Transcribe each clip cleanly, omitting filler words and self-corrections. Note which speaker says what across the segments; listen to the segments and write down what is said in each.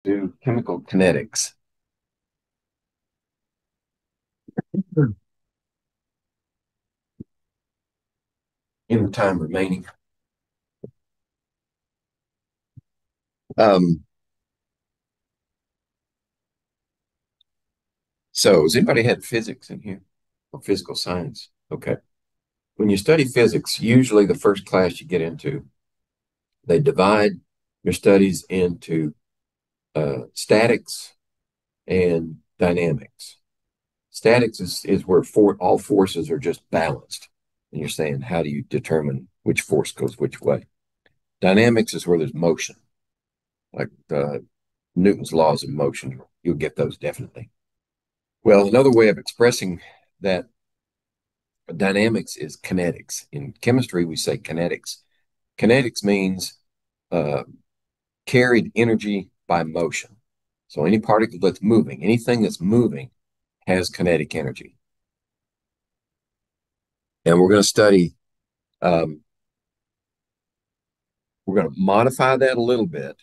Speaker 1: Do chemical kinetics in the time remaining. Um, so has anybody had physics in here or physical science? Okay. When you study physics, usually the first class you get into, they divide your studies into statics and dynamics. Statics is where all forces are just balanced. And you're saying, how do you determine which force goes which way? Dynamics is where there's motion, like Newton's laws of motion. You'll get those definitely. Well, another way of expressing that dynamics is kinetics. In chemistry, we say kinetics. Kinetics means uh, carried energy by motion. So any particle that's moving, anything that's moving has kinetic energy. And um, we're going to modify that a little bit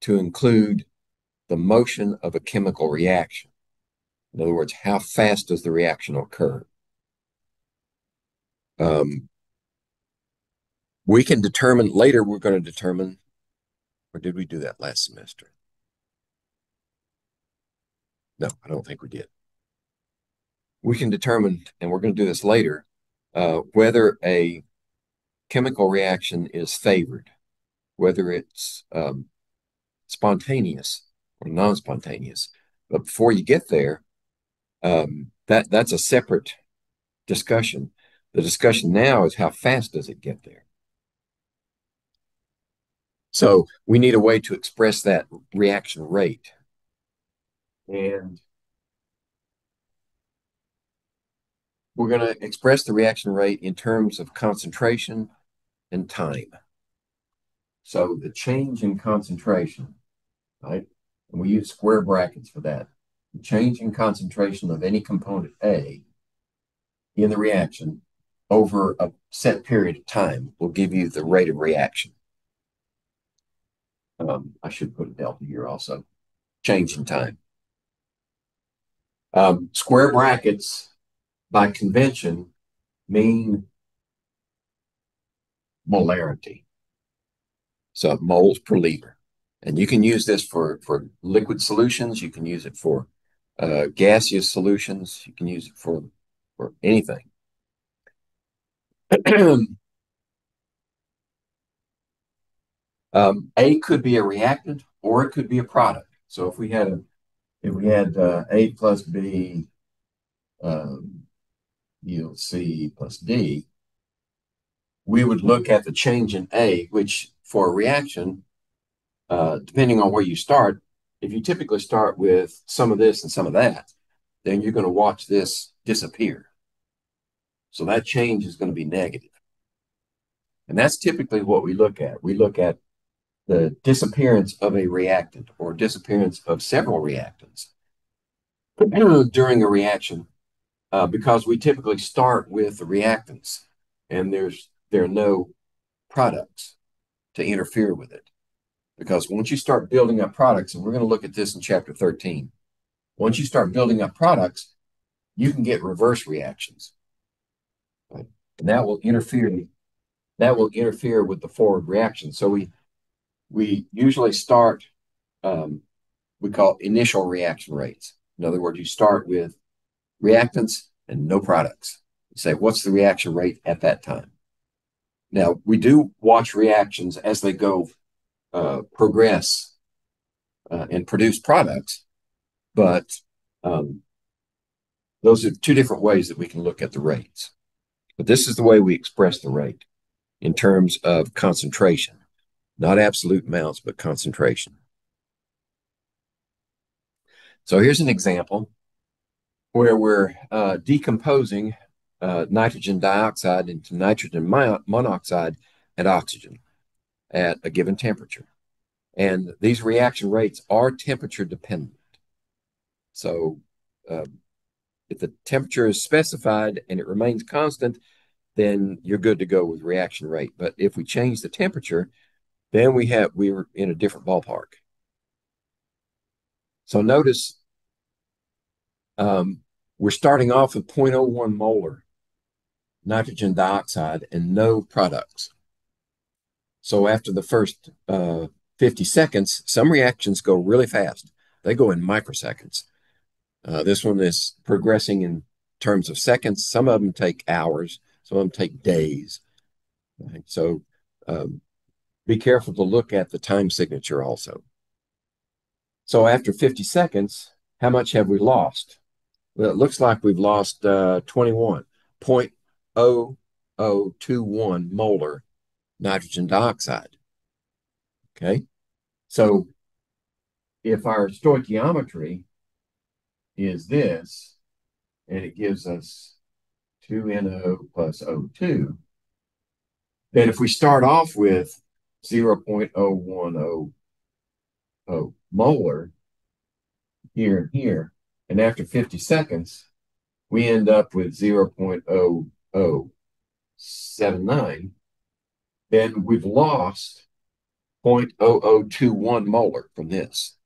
Speaker 1: to include the motion of a chemical reaction. In other words, how fast does the reaction occur? Um, we can determine later, we're going to determine, or did we do that last semester? No, I don't think we did. We can determine, and we're going to do this later, whether a chemical reaction is favored, whether it's spontaneous or non-spontaneous. But before you get there, that's a separate discussion. The discussion now is how fast does it get there? So we need a way to express that reaction rate. And we're going to express the reaction rate in terms of concentration and time. So the change in concentration, right? And we use square brackets for that. The change in concentration of any component A in the reaction over a set period of time will give you the rate of reaction. I should put a delta here also. Change in time. Square brackets by convention mean molarity. So moles per liter. And you can use this for liquid solutions. You can use it for gaseous solutions. You can use it for anything. A could be a reactant or it could be a product. So if we had A plus B yield C plus D, we would look at the change in A, which for a reaction, depending on where you start, if you typically start with some of this and some of that, then you're going to watch this disappear. So that change is going to be negative. And that's typically what we look at. We look at the disappearance of a reactant or disappearance of several reactants during a reaction because we typically start with the reactants and there are no products to interfere with it. Because once you start building up products, and we're going to look at this in chapter 13, once you start building up products, you can get reverse reactions. Right? And that will interfere with the forward reaction. So we usually start we call initial reaction rates. In other words, you start with reactants and no products. You say, what's the reaction rate at that time? Now, we do watch reactions as they go progress and produce products, but those are two different ways that we can look at the rates. But this is the way we express the rate in terms of concentration, not absolute amounts, but concentration. So here's an example where we're decomposing nitrogen dioxide into nitrogen monoxide and oxygen at a given temperature. And these reaction rates are temperature dependent. So if the temperature is specified and it remains constant, then you're good to go with reaction rate. But if we change the temperature, then we're in a different ballpark. So notice we're starting off with 0.01 molar nitrogen dioxide and no products. So after the first 50 seconds, some reactions go really fast. They go in microseconds. This one is progressing in terms of seconds. Some of them take hours. Some of them take days. Right? So be careful to look at the time signature also. So after 50 seconds, how much have we lost? Well, it looks like we've lost 21, 0.0021 molar nitrogen dioxide. Okay. So if our stoichiometry is this, and it gives us 2NO plus O2, then if we start off with 0.010 molar here and here, and after 50 seconds, we end up with 0.0079, then we've lost 0.0021 molar from this.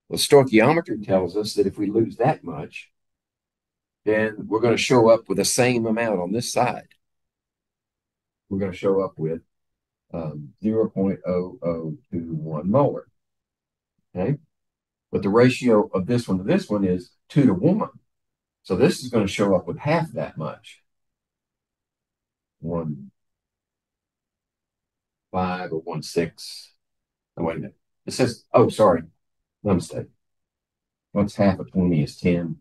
Speaker 1: The stoichiometry tells us that if we lose that much, then we're going to show up with the same amount on this side. We're going to show up with 0.0021 molar. Okay. But the ratio of this one to this one is 2 to 1. So this is going to show up with half that much. 1.5 or 1.6. Oh, wait a minute. It says, oh, sorry. No mistake. What's half of 20 is 10.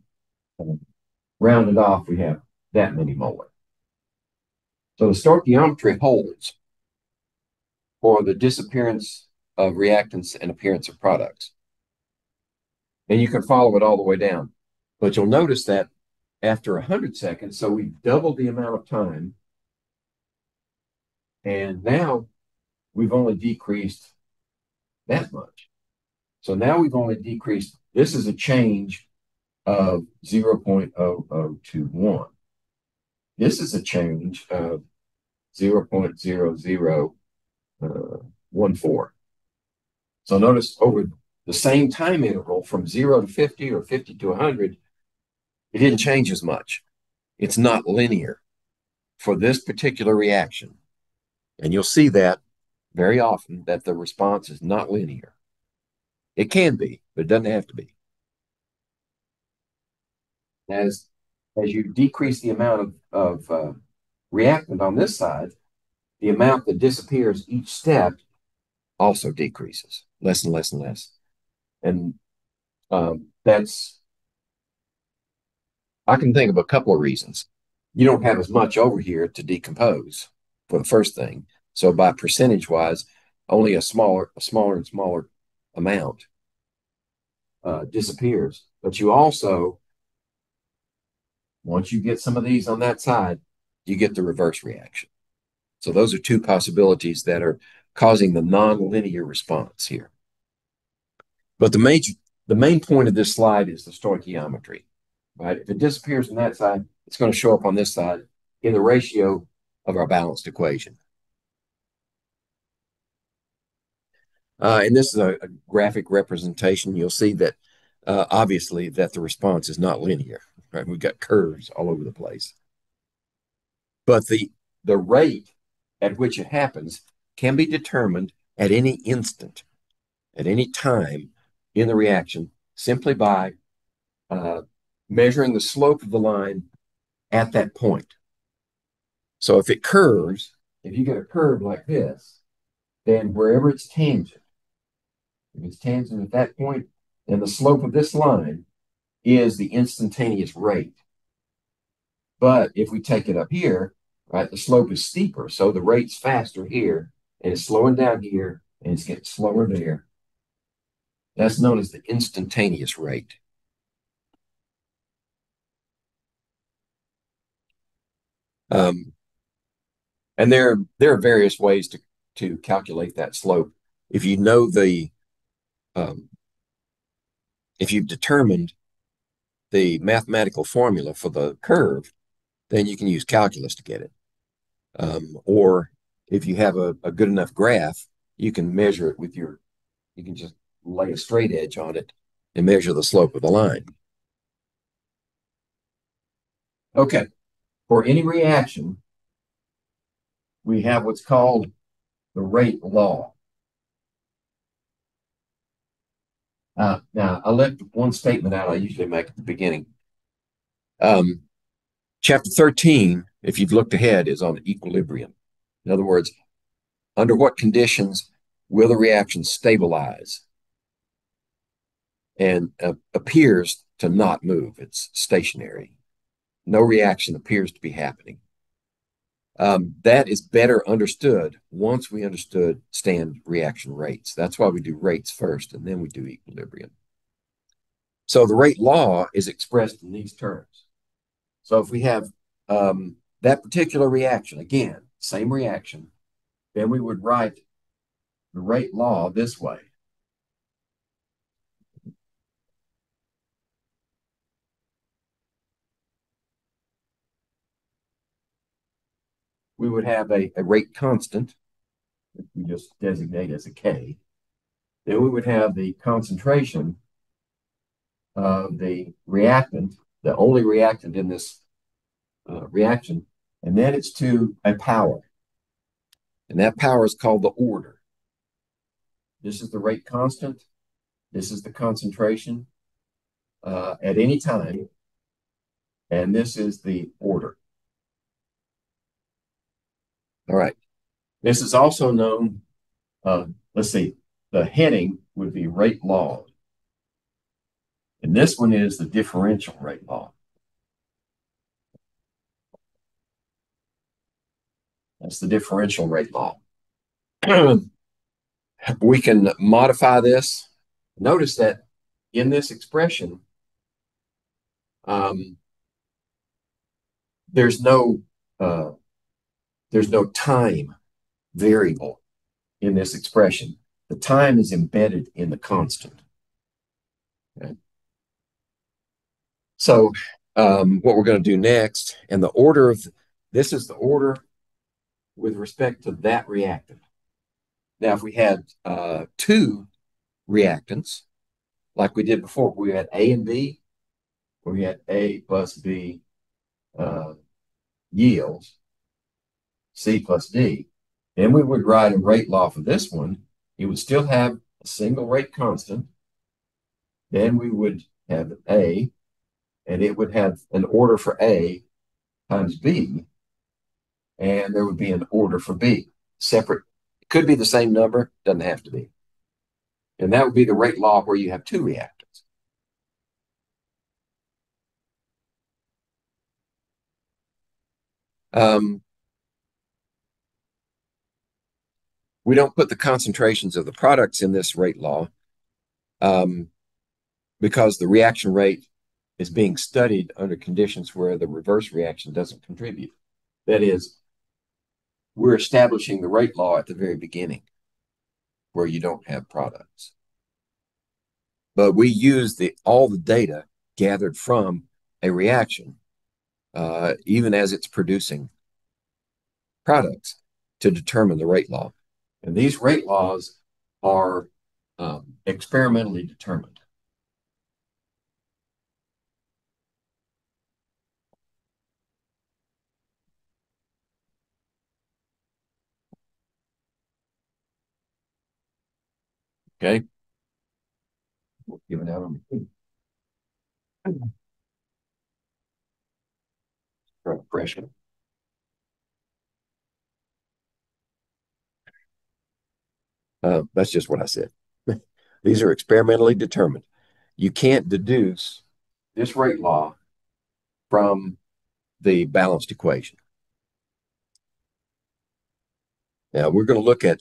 Speaker 1: Rounded off, we have that many molar. So the stoichiometry holds for the disappearance of reactants and appearance of products. And you can follow it all the way down. But you'll notice that after 100 seconds, so we've doubled the amount of time. And now we've only decreased that much. So now we've only decreased, this is a change of 0.0021. This is a change of 0.0014. So notice over the same time interval from 0 to 50 or 50 to 100, it didn't change as much. It's not linear for this particular reaction. And you'll see that very often, that the response is not linear. It can be, but it doesn't have to be. As you decrease the amount of reactant on this side, the amount that disappears each step also decreases, less and less and less. And that's, I can think of a couple of reasons. You don't have as much over here to decompose for the first thing. So by percentage wise, only a smaller and smaller amount disappears. But you also, once you get some of these on that side, you get the reverse reaction. So those are two possibilities that are causing the nonlinear response here. But the main point of this slide is the stoichiometry, right? If it disappears on that side, it's going to show up on this side in the ratio of our balanced equation. And this is a graphic representation. You'll see that obviously that the response is not linear, right? We've got curves all over the place. But the rate at which it happens can be determined at any instant, at any time in the reaction, simply by measuring the slope of the line at that point. So if it curves, if you get a curve like this, then wherever it's tangent, if it's tangent at that point, then the slope of this line is the instantaneous rate. But if we take it up here, right, the slope is steeper, so the rate's faster here, and it's slowing down here, and it's getting slower there. That's known as the instantaneous rate. And there are various ways to calculate that slope. If you know if you've determined the mathematical formula for the curve, then you can use calculus to get it. Or if you have a good enough graph, you can measure it with you can just lay a straight edge on it and measure the slope of the line. Okay, for any reaction, we have what's called the rate law. Now, I left one statement out I usually make at the beginning. Chapter 13, if you've looked ahead, is on equilibrium. In other words, under what conditions will the reaction stabilize and appears to not move? It's stationary. No reaction appears to be happening. That is better understood once we understood stand reaction rates. That's why we do rates first, and then we do equilibrium. So the rate law is expressed in these terms. So if we have that particular reaction, again, same reaction, then we would write the rate law this way. We would have a rate constant, which we just designate as a K. Then we would have the concentration of the reactant, the only reactant in this reaction, and then it's to a power. And that power is called the order. This is the rate constant. This is the concentration at any time. And this is the order. All right. This is also known, let's see, the heading would be rate law. And this one is the differential rate law. That's the differential rate law. We can modify this. Notice that in this expression, there's no time variable in this expression. The time is embedded in the constant. Okay. So what we're going to do next, and the order of this is the order with respect to that reactant. Now, if we had two reactants, like we did before, we had A and B, where we had A plus B yields C plus D, then we would write a rate law for this one. It would still have a single rate constant. Then we would have A, and it would have an order for A times B, and there would be an order for B, separate. It could be the same number, doesn't have to be. And that would be the rate law where you have two reactants. We don't put the concentrations of the products in this rate law because the reaction rate is being studied under conditions where the reverse reaction doesn't contribute. That is, we're establishing the rate law at the very beginning where you don't have products. But we use all the data gathered from a reaction, even as it's producing products, to determine the rate law. And these rate laws are experimentally determined. Okay. Giving out on me. Pressure. That's just what I said. These are experimentally determined. You can't deduce this rate law from the balanced equation. Now, we're going to look at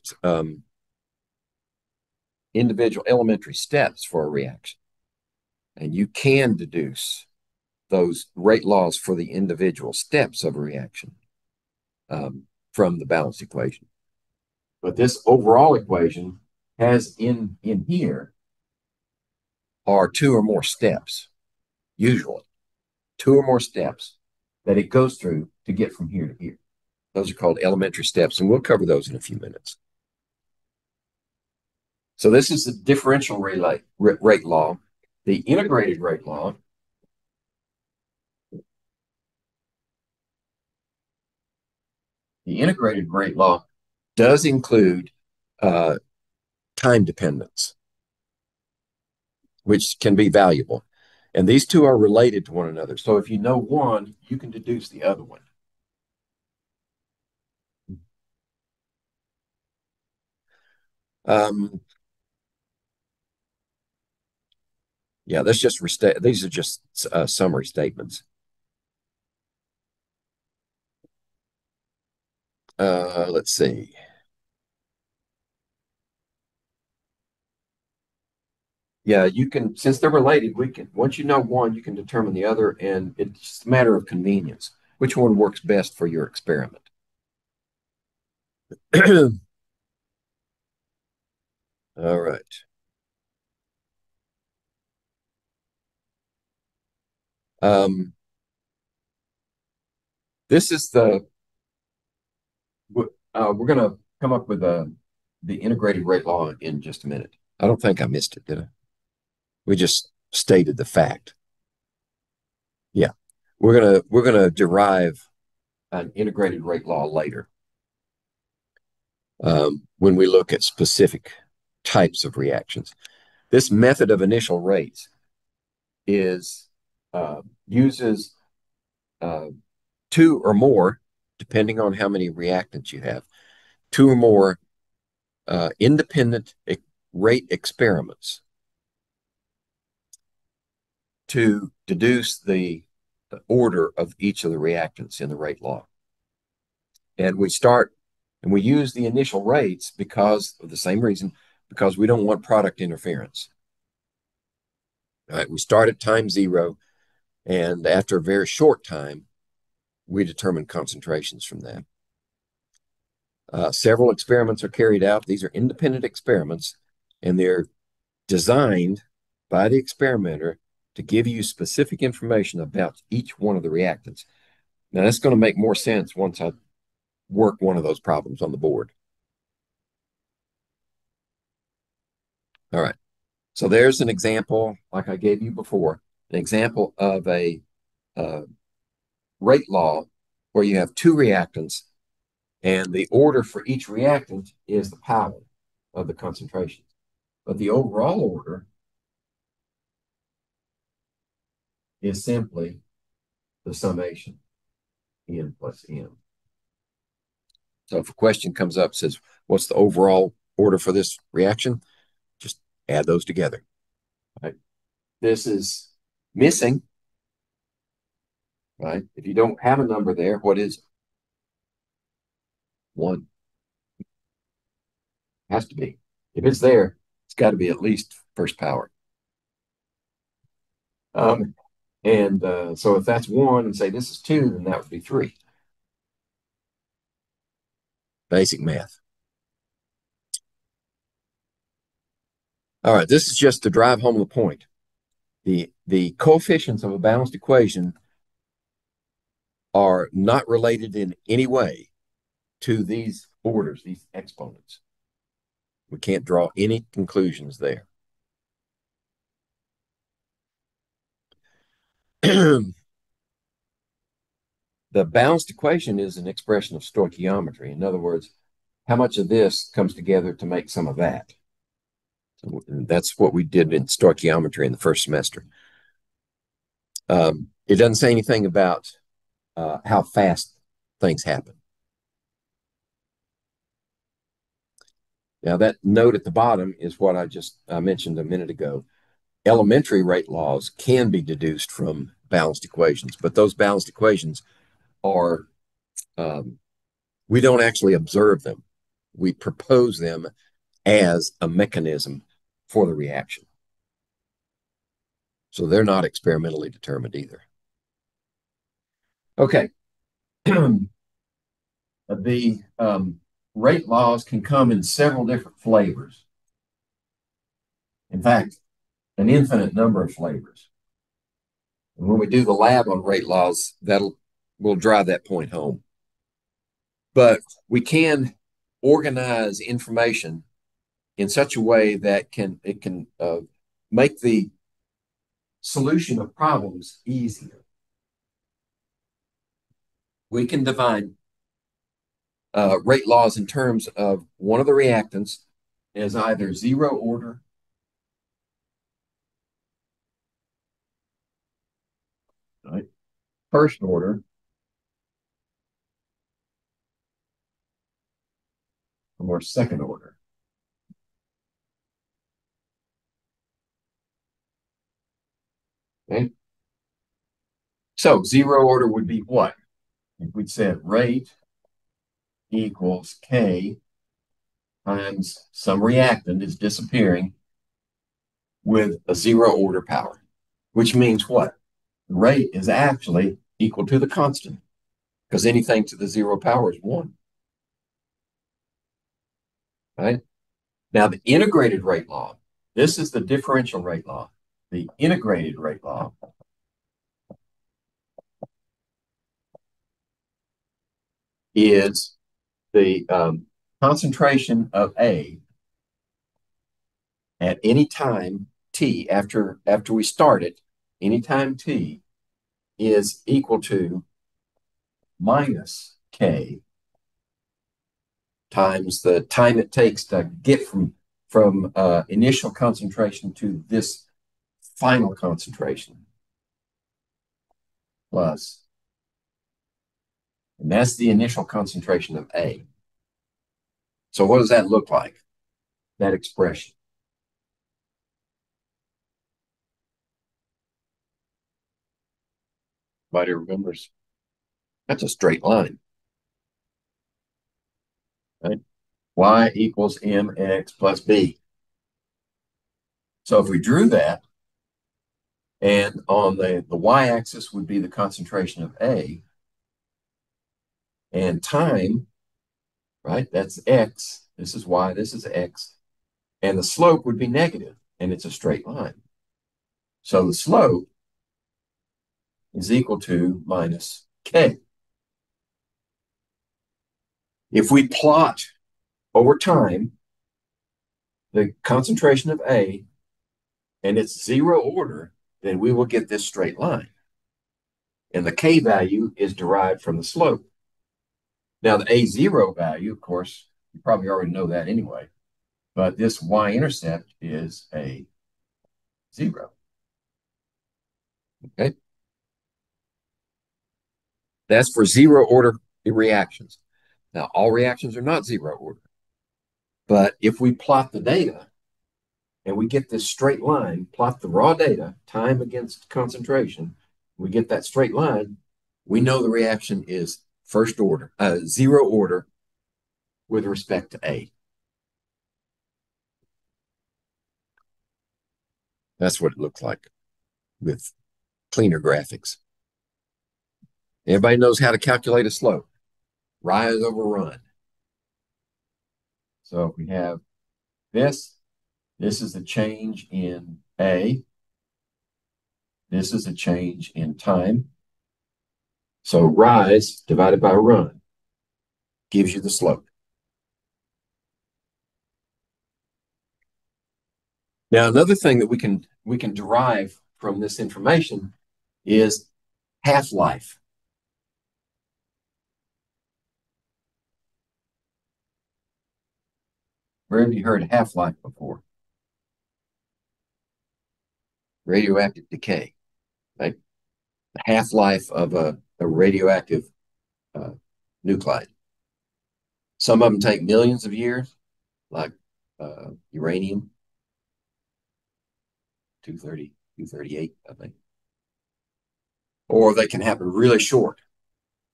Speaker 1: individual elementary steps for a reaction. And you can deduce those rate laws for the individual steps of a reaction from the balanced equation. But this overall equation has in here are two or more steps, usually two or more steps that it goes through to get from here to here. Those are called elementary steps, and we'll cover those in a few minutes. So this is the differential rate law. The integrated rate law does include time dependence, which can be valuable. And these two are related to one another. So if you know one, you can deduce the other one. Yeah, that's just these are just summary statements. Let's see. Yeah, you can, since they're related, we can, once you know one, you can determine the other, and it's just a matter of convenience. Which one works best for your experiment? All right. Um, this is we're going to come up with the integrated rate law in just a minute. I don't think I missed it, did I? We just stated the fact. Yeah, we're gonna derive an integrated rate law later when we look at specific types of reactions. This method of initial rates is uses uh, two or more, depending on how many reactants you have, two or more independent rate experiments to deduce the order of each of the reactants in the rate law. And we use the initial rates because of the same reason, because we don't want product interference. All right, we start at time zero, and after a very short time, we determine concentrations from that. Several experiments are carried out. These are independent experiments, and they're designed by the experimenter to give you specific information about each one of the reactants. Now, that's going to make more sense once I work one of those problems on the board. All right. So there's an example, like I gave you before, an example of a uh, rate law where you have two reactants, and the order for each reactant is the power of the concentration. But the overall order is simply the summation, N plus M. So if a question comes up, says, what's the overall order for this reaction? Just add those together. Right? This is missing, right? If you don't have a number there, what is it? One. Has to be. If it's there, it's got to be at least first power. Um, and so if that's one and say this is two, then that would be three. Basic math. All right, this is just to drive home the point. The coefficients of a balanced equation are not related in any way to these orders, these exponents. We can't draw any conclusions there. The balanced equation is an expression of stoichiometry. In other words, how much of this comes together to make some of that? So that's what we did in stoichiometry in the first semester. It doesn't say anything about how fast things happen. Now, that note at the bottom is what I mentioned a minute ago. Elementary rate laws can be deduced from balanced equations, but those balanced equations are, we don't actually observe them. We propose them as a mechanism for the reaction. So they're not experimentally determined either. Okay. The rate laws can come in several different flavors. In fact, an infinite number of flavors. And when we do the lab on rate laws, we'll drive that point home. But we can organize information in such a way that it can make the solution of problems easier. We can define rate laws in terms of one of the reactants as either zero order right, first order or second order. Okay. So zero order would be what? If we'd said rate equals K times some reactant is disappearing with a zero order power, which means what? The rate is actually equal to the constant because anything to the zero power is one. Right? Now, the integrated rate law, this is the differential rate law. The integrated rate law is the concentration of A at any time t after we start it, any time t is equal to minus K times the time it takes to get from initial concentration to this final concentration plus, and that's the initial concentration of A. So what does that look like, that expression? Everybody remembers? That's a straight line. Right? Y equals mx plus b. So if we drew that, and on the y-axis would be the concentration of A, and time, right? That's x. This is y, this is x. And the slope would be negative, and it's a straight line. So the slope is equal to minus K. If we plot over time the concentration of A and it's zero order, then we will get this straight line. And the K value is derived from the slope. Now, the A0 value, of course, you probably already know that anyway, but this y-intercept is a 0. Okay? That's for zero order reactions. Now, all reactions are not zero order. But if we plot the data and we get this straight line, plot the raw data, time against concentration, we get that straight line, we know the reaction is first order, zero order with respect to A. That's what it looks like with cleaner graphics. Everybody knows how to calculate a slope. Rise over run. So if we have this is the change in A. This is a change in time. So rise divided by run gives you the slope. Now, another thing that we can derive from this information is half-life. Where have you heard half-life before? Radioactive decay, right? The half-life of a radioactive nuclide. Some of them take millions of years, like uranium, 230, 238, I think. Or they can happen really short,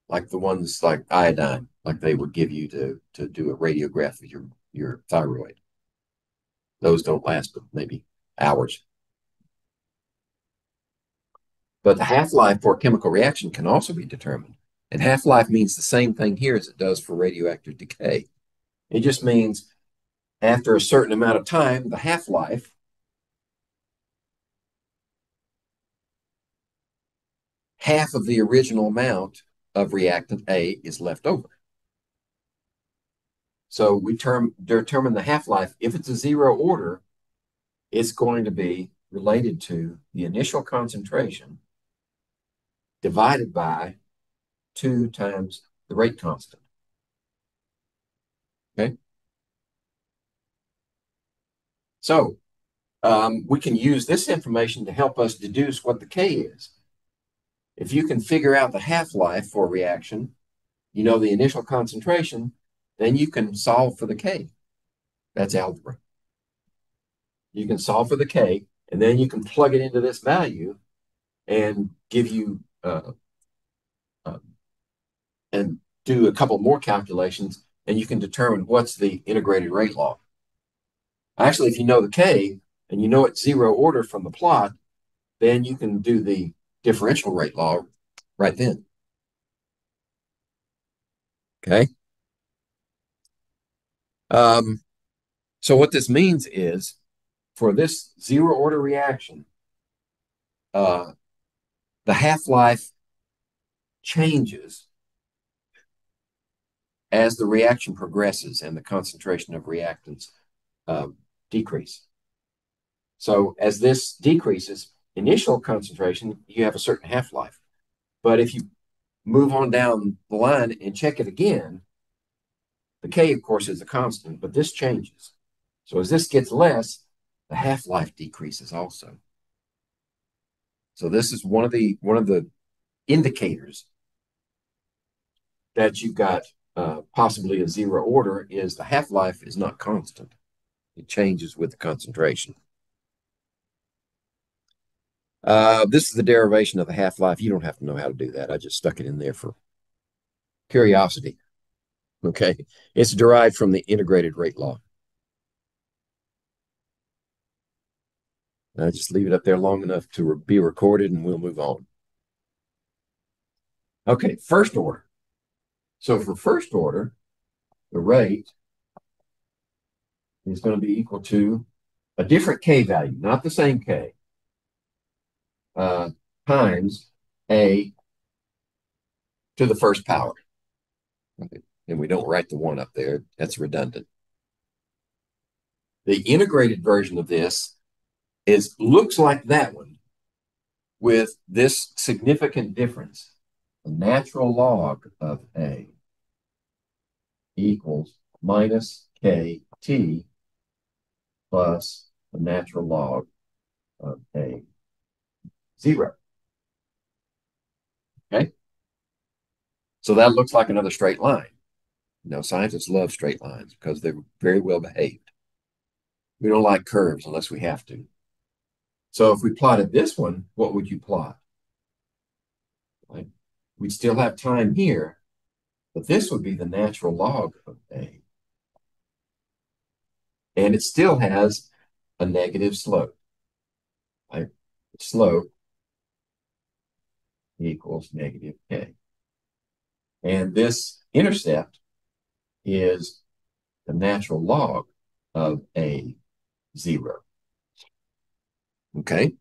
Speaker 1: like the ones like iodine, like they would give you to do a radiograph of your thyroid. Those don't last but maybe hours. But the half-life for a chemical reaction can also be determined. And half-life means the same thing here as it does for radioactive decay. It just means after a certain amount of time, the half-life half of the original amount of reactant A is left over. So we determine the half-life. If it's a zero order, it's going to be related to the initial concentration divided by 2 times the rate constant. Okay. So we can use this information to help us deduce what the K is. If you can figure out the half-life for a reaction, you know the initial concentration, then you can solve for the K. That's algebra. You can solve for the K, and then you can plug it into this value and give you and do a couple more calculations, and you can determine what's the integrated rate law. Actually, if you know the K and you know it's zero order from the plot, then you can do the differential rate law right then. Okay. So what this means is for this zero order reaction, the half-life changes as the reaction progresses and the concentration of reactants decrease. So as this decreases, initial concentration, you have a certain half-life. But if you move on down the line and check it again, the K, of course, is a constant, but this changes. So as this gets less, the half-life decreases also. So this is one of the indicators that you've got possibly a zero order is the half-life is not constant. It changes with the concentration. This is the derivation of the half-life. You don't have to know how to do that. I just stuck it in there for curiosity. Okay. It's derived from the integrated rate law. I just leave it up there long enough to be recorded and we'll move on. Okay, first order. So for first order, the rate is going to be equal to a different K value, not the same K, times A to the first power. Okay. And we don't write the 1 up there. That's redundant. The integrated version of this looks like that one with this significant difference. The natural log of A equals minus KT plus the natural log of A, 0. Okay? So that looks like another straight line. You know, scientists love straight lines because they're very well behaved. We don't like curves unless we have to. So if we plotted this one, what would you plot? Right? We'd still have time here, but this would be the natural log of A. And it still has a negative slope. Right? Slope equals negative K. And this intercept is the natural log of A, 0. Okay?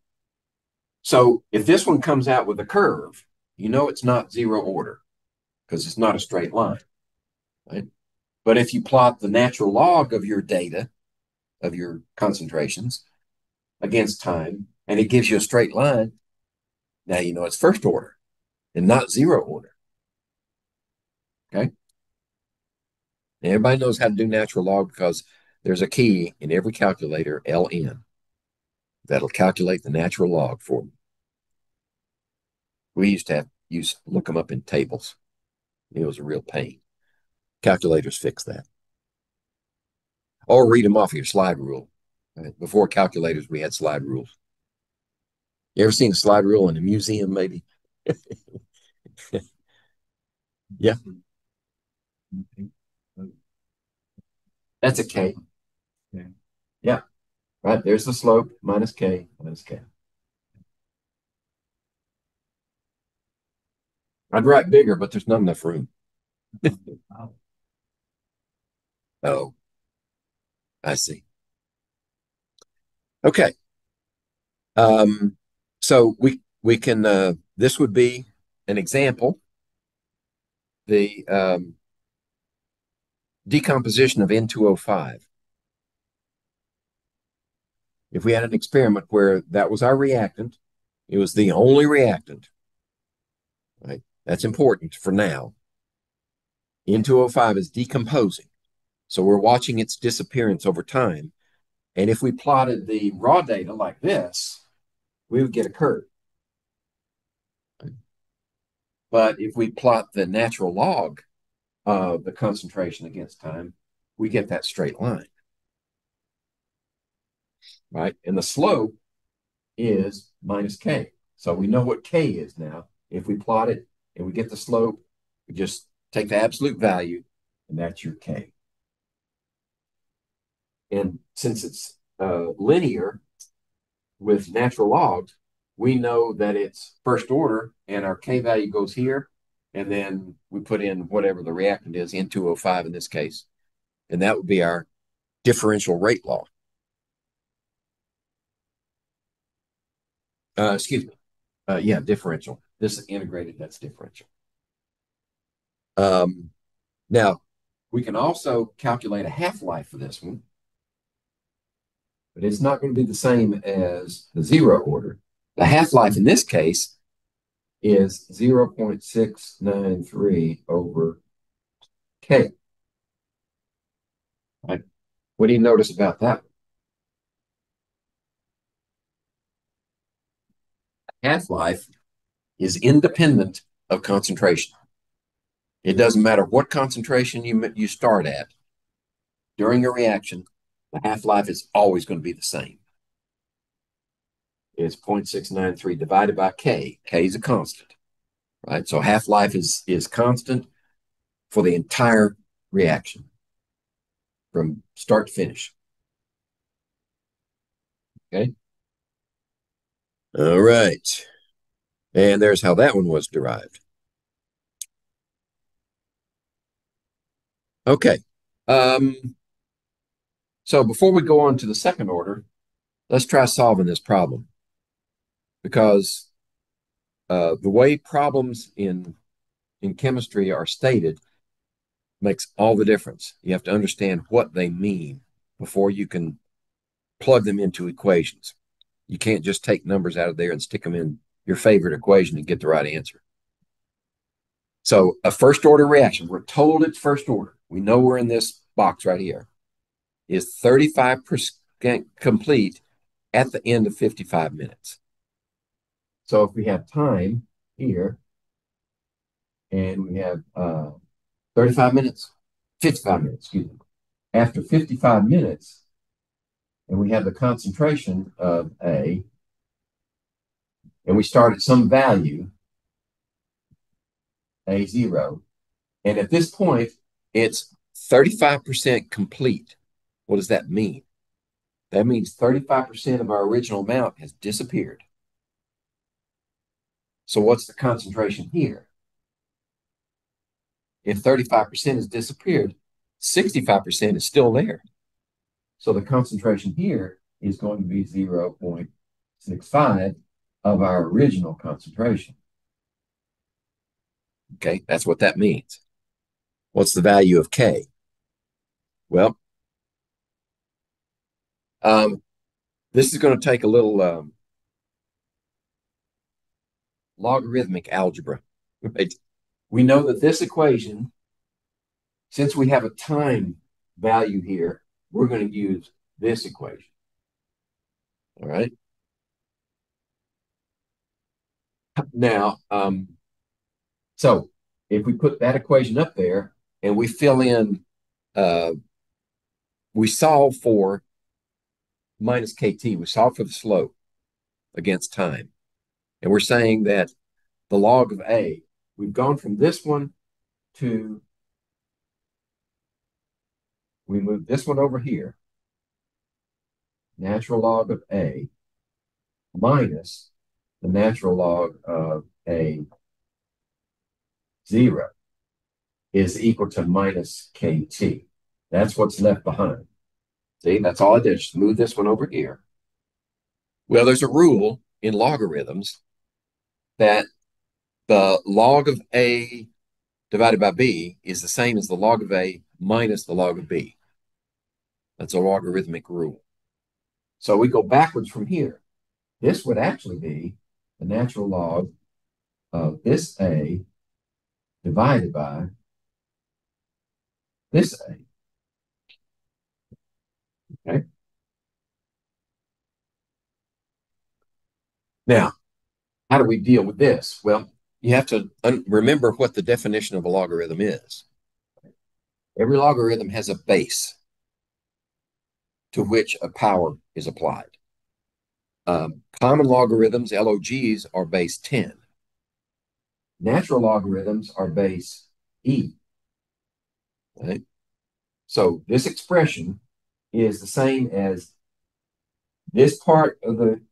Speaker 1: So if this one comes out with a curve, you know it's not zero order because it's not a straight line. Right? But if you plot the natural log of your data, of your concentrations against time, and it gives you a straight line, now you know it's first order and not zero order. Okay? And everybody knows how to do natural log because there's a key in every calculator, LN, that'll calculate the natural log for me. We used to look them up in tables. It was a real pain. Calculators fix that. Or read them off of your slide rule. Before calculators, we had slide rules. You ever seen a slide rule in a museum, maybe? Yeah. That's a K. Yeah. Right. There's the slope minus K minus K. I'd write bigger, but there's not enough room. Oh, I see. Okay. So we can this would be an example. The decomposition of N2O5. If we had an experiment where that was our reactant, it was the only reactant, right? That's important for now. N2O5 is decomposing. So we're watching its disappearance over time. And if we plotted the raw data like this, we would get a curve. But if we plot the natural log of the concentration against time, we get that straight line, right? And the slope is minus K. So we know what K is now. If we plot it and we get the slope, we just take the absolute value, and that's your K. And since it's linear with natural logs, we know that it's first order, and our K value goes here, and then we put in whatever the reactant is, N2O5 in this case, and that would be our differential rate law. Excuse me. Yeah, differential. This is integrated, that's differential. Now, we can also calculate a half-life for this one, but it's not going to be the same as the zero order. The half-life in this case is 0.693 over K. Right? What do you notice about that? Half-life is independent of concentration. It doesn't matter what concentration you start at. During a reaction, the half-life is always going to be the same. It's 0.693 divided by K. K is a constant, right? So half-life is constant for the entire reaction from start to finish. Okay. All right. And there's how that one was derived. Okay. So before we go on to the second order, let's try solving this problem. Because the way problems in chemistry are stated makes all the difference. You have to understand what they mean before you can plug them into equations. You can't just take numbers out of there and stick them in your favorite equation and get the right answer. So a first order reaction, we're told it's first order. We know we're in this box right here, is 35% complete at the end of 55 minutes. So if we have time here, and we have 35 minutes, 55 minutes, excuse me. After 55 minutes, and we have the concentration of A, and we start at some value, A0, and at this point, it's 35% complete. What does that mean? That means 35% of our original amount has disappeared. So what's the concentration here? If 35% has disappeared, 65% is still there. So the concentration here is going to be 0.65 of our original concentration. Okay, that's what that means. What's the value of K? Well, this is going to take a little logarithmic algebra. Right? We know that this equation, since we have a time value here, we're going to use this equation. All right. Now, so if we put that equation up there and we fill in, we solve for minus KT, we solve for the slope against time. And we're saying that the log of A, we've gone from this one to, we move this one over here, natural log of A minus the natural log of A0 is equal to minus KT. That's what's left behind. See, that's all I did, just move this one over here. Well, there's a rule in logarithms that the log of A divided by B is the same as the log of A minus the log of B. That's a logarithmic rule. So we go backwards from here. This would actually be the natural log of this A divided by this A. Okay. Now, how do we deal with this? Well, you have to remember what the definition of a logarithm is. Every logarithm has a base to which a power is applied. Common logarithms, LOGs, are base 10. Natural logarithms are base E. Right? So this expression is the same as this part of the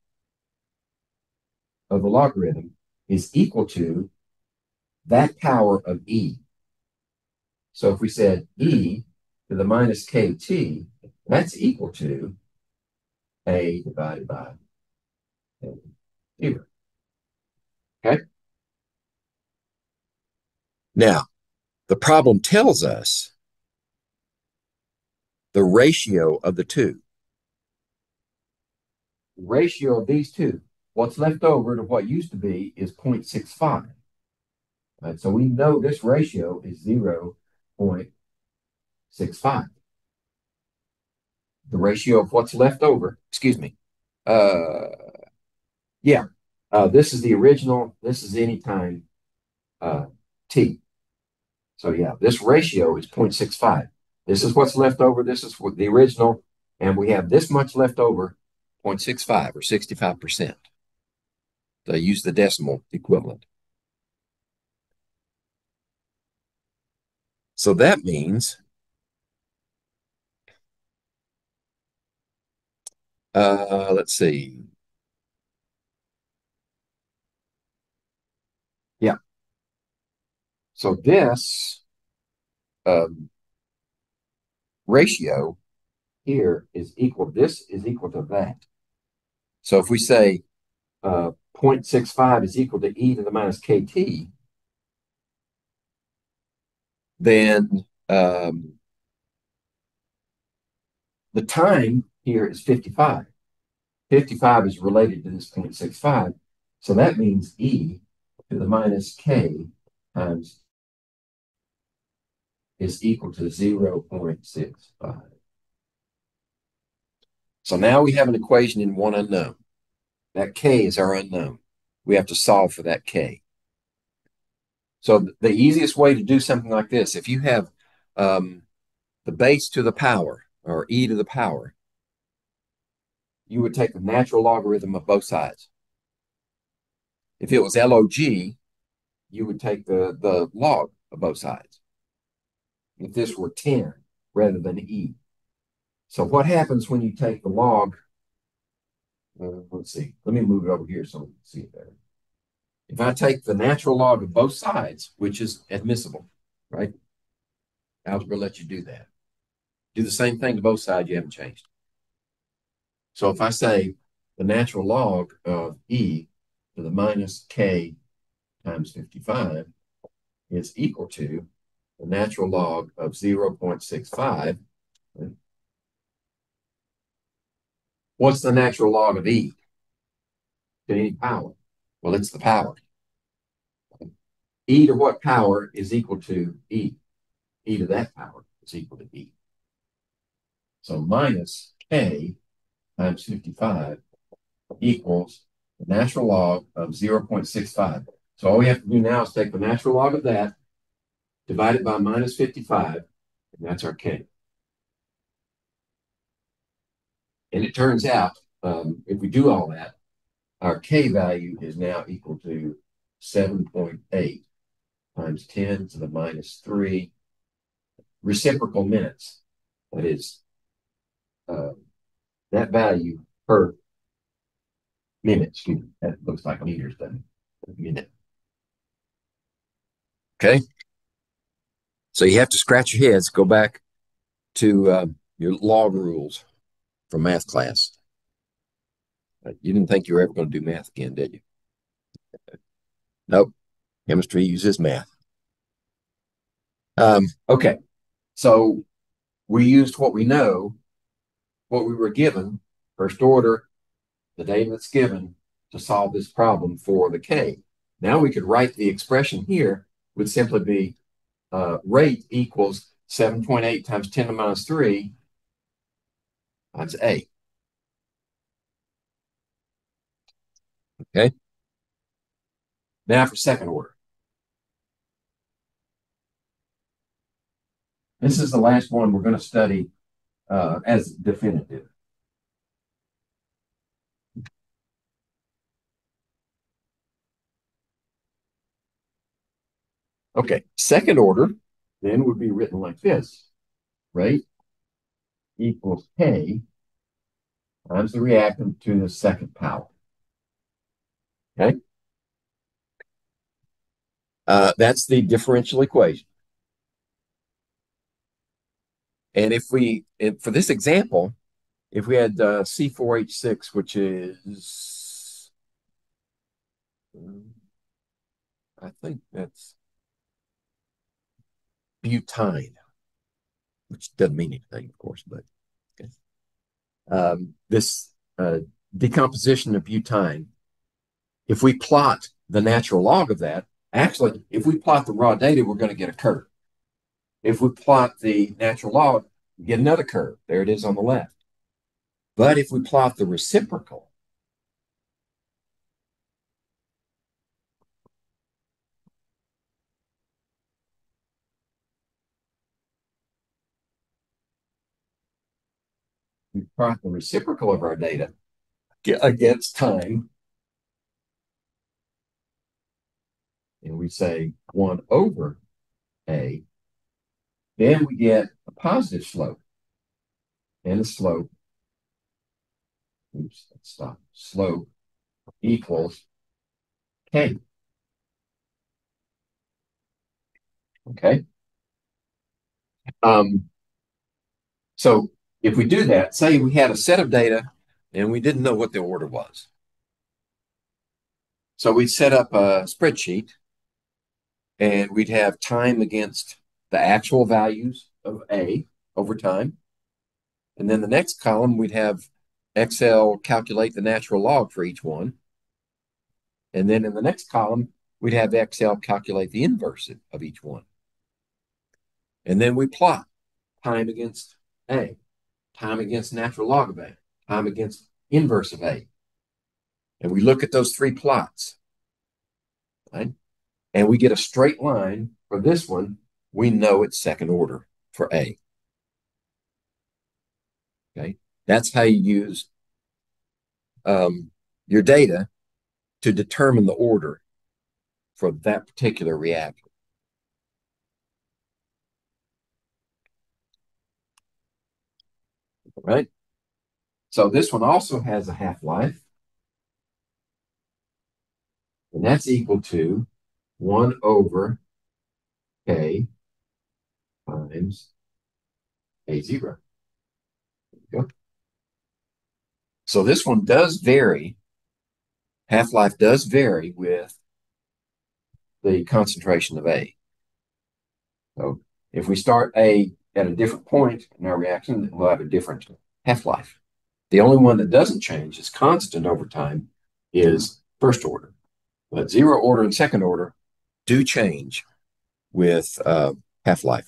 Speaker 1: logarithm is equal to that power of E. So if we said E to the minus KT, that's equal to A divided by A. Okay. Now, the problem tells us the ratio of the two. The ratio of these two, what's left over to what used to be is 0.65. Right? So we know this ratio is 0.65. The ratio of what's left over, excuse me. Yeah, this is the original. This is anytime t. So yeah, this ratio is 0.65. This is what's left over. This is what the original. And we have this much left over, 0.65 or 65%. So use the decimal equivalent. So that means let's see. Yeah. So this ratio here is equal. This is equal to that. So if we say 0.65 is equal to e to the minus kt, then the time here is 55. 55 is related to this 0.65. So that means e to the minus k times is equal to 0.65. So now we have an equation in one unknown. That k is our unknown. We have to solve for that k. So the easiest way to do something like this, if you have the base to the power, or e to the power, you would take the natural logarithm of both sides. If it was log, you would take the log of both sides. If this were 10 rather than e. So what happens when you take the log? Let's see. Let me move it over here so we can see it better. If I take the natural log of both sides, which is admissible, right? Algebra lets you do that. Do the same thing to both sides, you haven't changed. So if I say the natural log of e to the minus k times 55 is equal to the natural log of 0.65, what's the natural log of e to any power? Well, it's the power. E to what power is equal to e? E to that power is equal to e. So minus k times 55 equals the natural log of 0.65. So all we have to do now is take the natural log of that, divide it by minus 55, and that's our k. And it turns out, if we do all that, our k value is now equal to 7.8 times 10 to the minus 3 reciprocal minutes. That is, that value per minute, excuse me, that looks like meters, doesn't it? Minute. Okay. So you have to scratch your heads, go back to your log rules from math class. You didn't think you were ever going to do math again, did you? Nope. Chemistry uses math. Okay. So we used what we know, what we were given first order, the data that's given to solve this problem for the K. Now we could write the expression here would simply be rate equals 7.8 times 10 to the minus 3 times A. Okay. Now for second order. This is the last one we're going to study as definitive. Okay, second order then would be written like this. Rate equals K times the reactant to the second power. Okay? That's the differential equation. And for this example, if we had C4H6, which is, I think that's butane, which doesn't mean anything, of course, but okay. This decomposition of butane, if we plot the natural log of that, actually, if we plot the raw data, we're going to get a curve. If we plot the natural log, we get another curve. There it is on the left. But if we plot the reciprocal, we plot the reciprocal of our data against time, and we say 1 over A, then we get a positive slope. And the slope, oops, let's stop. Slope equals K. Okay. So if we do that, say we had a set of data and we didn't know what the order was. So we'd set up a spreadsheet and we'd have time against the actual values of A over time. And then the next column, we'd have Excel calculate the natural log for each one. And then in the next column, we'd have Excel calculate the inverse of each one. And then we plot time against A, time against natural log of A, time against inverse of A. And we look at those three plots, right? And we get a straight line for this one. We know it's second order for A. Okay, that's how you use your data to determine the order for that particular reactor. Right? So this one also has a half-life, and that's equal to 1 over K times A0. There you go. So this one does vary. Half-life does vary with the concentration of A. So if we start A at a different point in our reaction, we'll have a different half-life. The only one that doesn't change, is constant over time, is first order. But zero order and second order do change with half-life.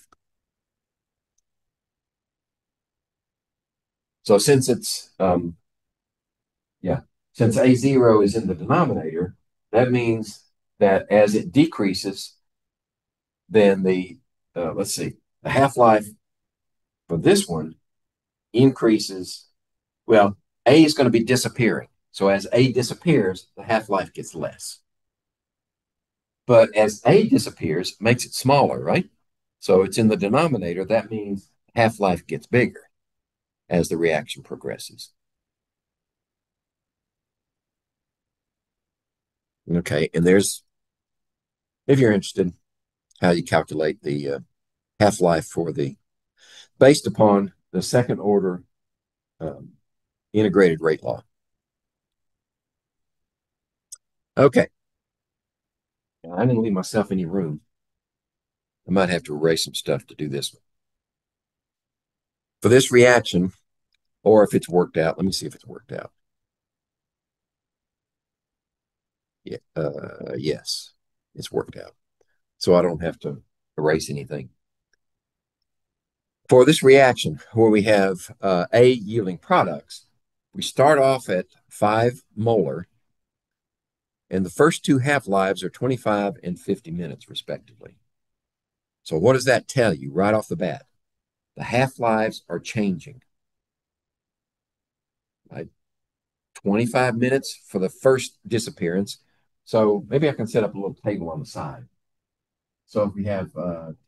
Speaker 1: So since it's, since A0 is in the denominator, that means that as it decreases, then the, the half-life for this one increases. Well, A is going to be disappearing. So as A disappears, the half-life gets less. But as A disappears, it makes it smaller, right? So it's in the denominator. That means half-life gets bigger as the reaction progresses. Okay, and there's, if you're interested, how you calculate the half-life for the, based upon the second order integrated rate law. Okay. I didn't leave myself any room. I might have to erase some stuff to do this one. For this reaction, or if it's worked out. Let me see if it's worked out. Yeah, yes, it's worked out. So I don't have to erase anything. For this reaction, where we have A yielding products, we start off at 5 molar, and the first two half-lives are 25 and 50 minutes, respectively. So what does that tell you right off the bat? The half-lives are changing. Right? 25 minutes for the first disappearance. So maybe I can set up a little table on the side. So if we have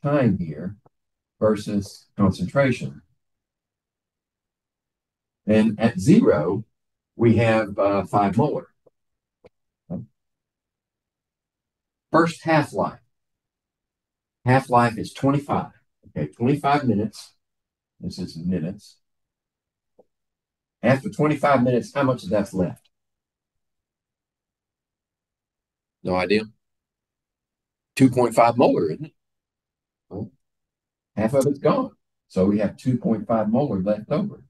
Speaker 1: time here versus concentration, and at 0, we have 5 molar. First half-life. Half-life is 25. Okay, 25 minutes. This is minutes. After 25 minutes, how much of that's left? No idea. 2.5 molar, isn't it? Well, half of it's gone. So we have 2.5 molar left over.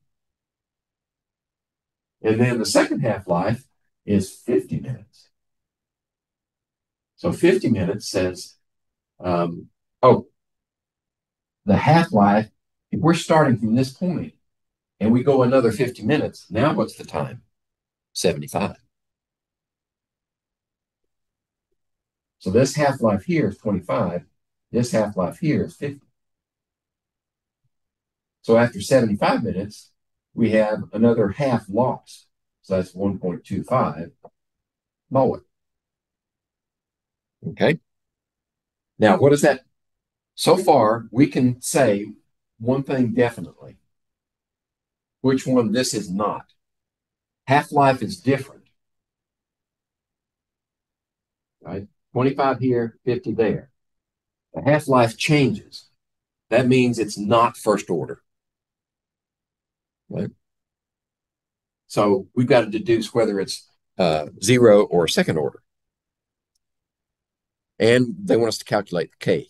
Speaker 1: And then the second half-life is 50 minutes. So 50 minutes says, oh, the half-life, if we're starting from this point and we go another 50 minutes, now what's the time? 75. So this half-life here is 25. This half-life here is 50. So after 75 minutes, we have another half loss. So that's 1.25 molar. Okay. Now, what is that? So far, we can say one thing definitely. Which one this is not. Half-life is different. Right? 25 here, 50 there. The half-life changes. That means it's not first order. Right? So we've got to deduce whether it's 0 or second order. And they want us to calculate the K.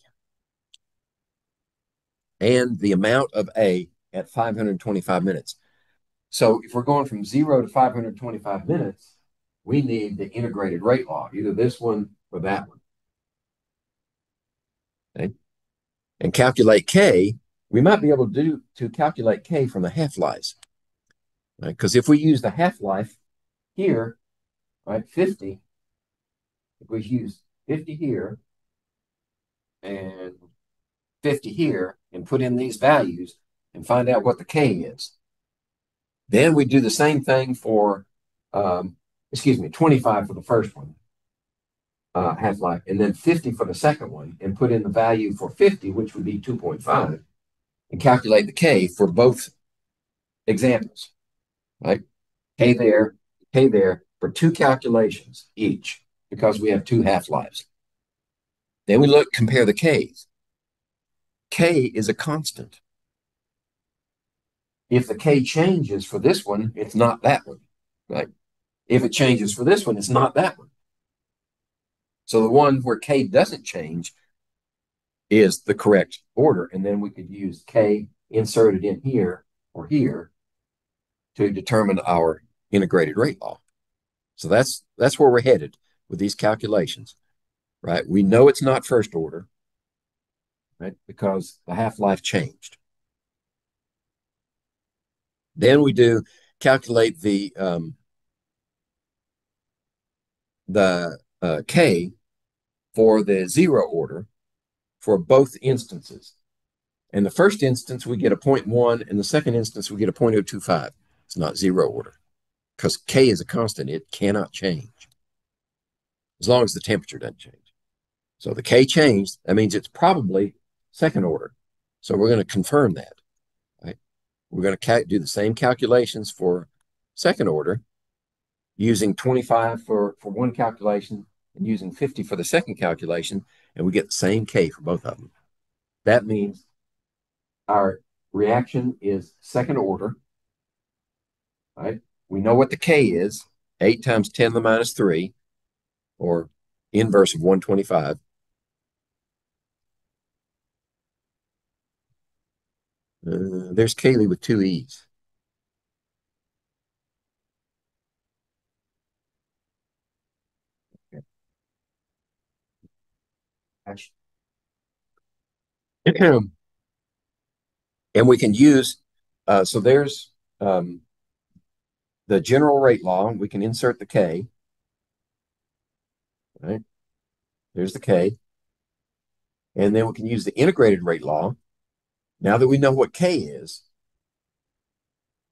Speaker 1: And the amount of A at 525 minutes. So if we're going from 0 to 525 minutes, we need the integrated rate law, either this one or that one. Okay? And calculate K, we might be able to calculate K from the half-lives. Because if we use the half-life here, right, 50, if we use 50 here and 50 here and put in these values and find out what the K is, then we do the same thing for, 25 for the first one, half-life, and then 50 for the second one, and put in the value for 50, which would be 2.5, and calculate the K for both examples, right? K there for two calculations each, because we have two half-lives. Then we compare the Ks. K is a constant. If the K changes for this one, it's not that one, right? If it changes for this one, it's not that one. So the one where K doesn't change is the correct order. And then we could use K inserted in here or here to determine our integrated rate law. So that's where we're headed with these calculations, right? We know it's not first order, right? Because the half-life changed. Then we do calculate the K for the 0 order for both instances. In the first instance, we get a 0.1. In the second instance, we get a 0.025. It's not 0 order because K is a constant. It cannot change as long as the temperature doesn't change. So the K changed. That means it's probably second order. So we're going to confirm that. Right? We're going to do the same calculations for second order using 25 for one calculation and using 50 for the second calculation, and we get the same K for both of them. That means our reaction is second order, right? We know what the K is, 8 times 10 to the minus 3, or inverse of 125. There's Kaylee with 2 E's. And we can use, so there's the general rate law. We can insert the K, right? There's the K. And then we can use the integrated rate law. Now that we know what K is,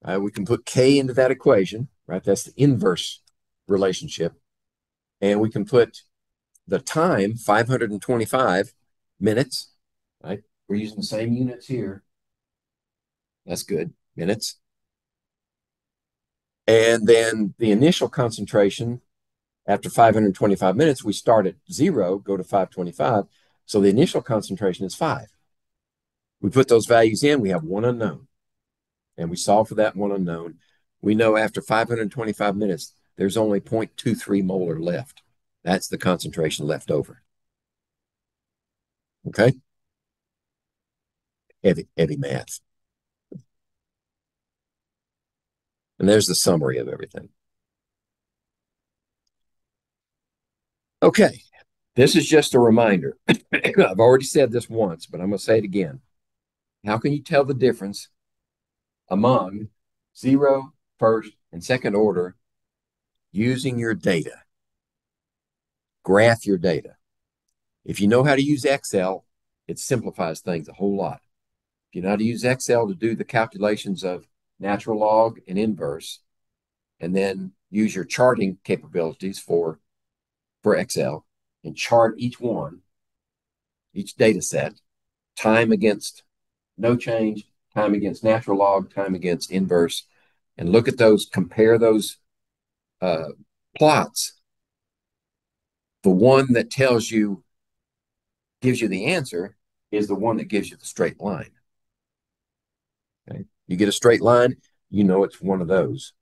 Speaker 1: we can put K into that equation, right? That's the inverse relationship. And we can put the time, 525 minutes, right? We're using the same units here. That's good, minutes. And then the initial concentration, after 525 minutes, we start at 0, go to 525. So the initial concentration is 5. We put those values in, we have one unknown. And we solve for that one unknown. We know after 525 minutes, there's only 0.23 molar left. That's the concentration left over. Okay? Heavy math. And there's the summary of everything. Okay, this is just a reminder. I've already said this once, but I'm going to say it again. How can you tell the difference among 0, first, and second order using your data? Graph your data. If you know how to use Excel, it simplifies things a whole lot. If you know how to use Excel to do the calculations of natural log and inverse, and then use your charting capabilities for Excel and chart each one, each data set, time against no change, time against natural log, time against inverse, and look at those, compare those plots. The one that tells you, gives you the answer is the one that gives you the straight line. Okay? You get a straight line, you know it's one of those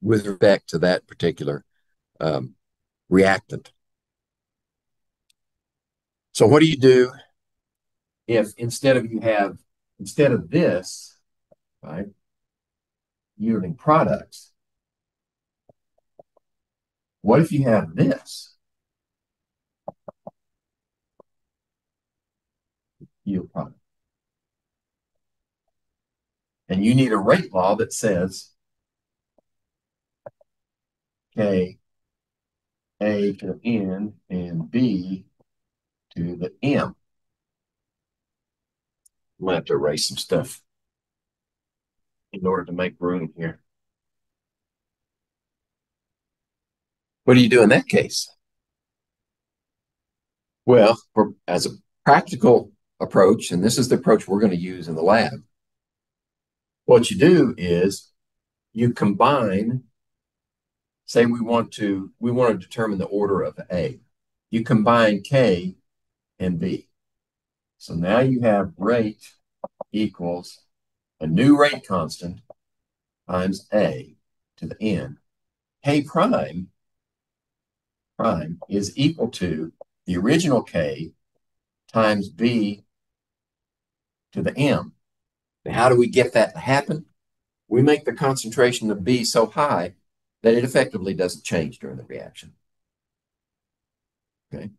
Speaker 1: with respect to that particular reactant. So what do you do if instead of this, right, yielding products, what if you have this yield product? And you need a rate law that says K, A to the N, and B to the M. I'm going to have to erase some stuff in order to make room here. What do you do in that case? Well, as a practical approach, and this is the approach we're going to use in the lab, what you do is you combine, say we want to determine the order of A. You combine K and B. So now you have rate equals a new rate constant times A to the N. K prime is equal to the original K times B to the M. Now, how do we get that to happen? We make the concentration of B so high that it effectively doesn't change during the reaction. Okay.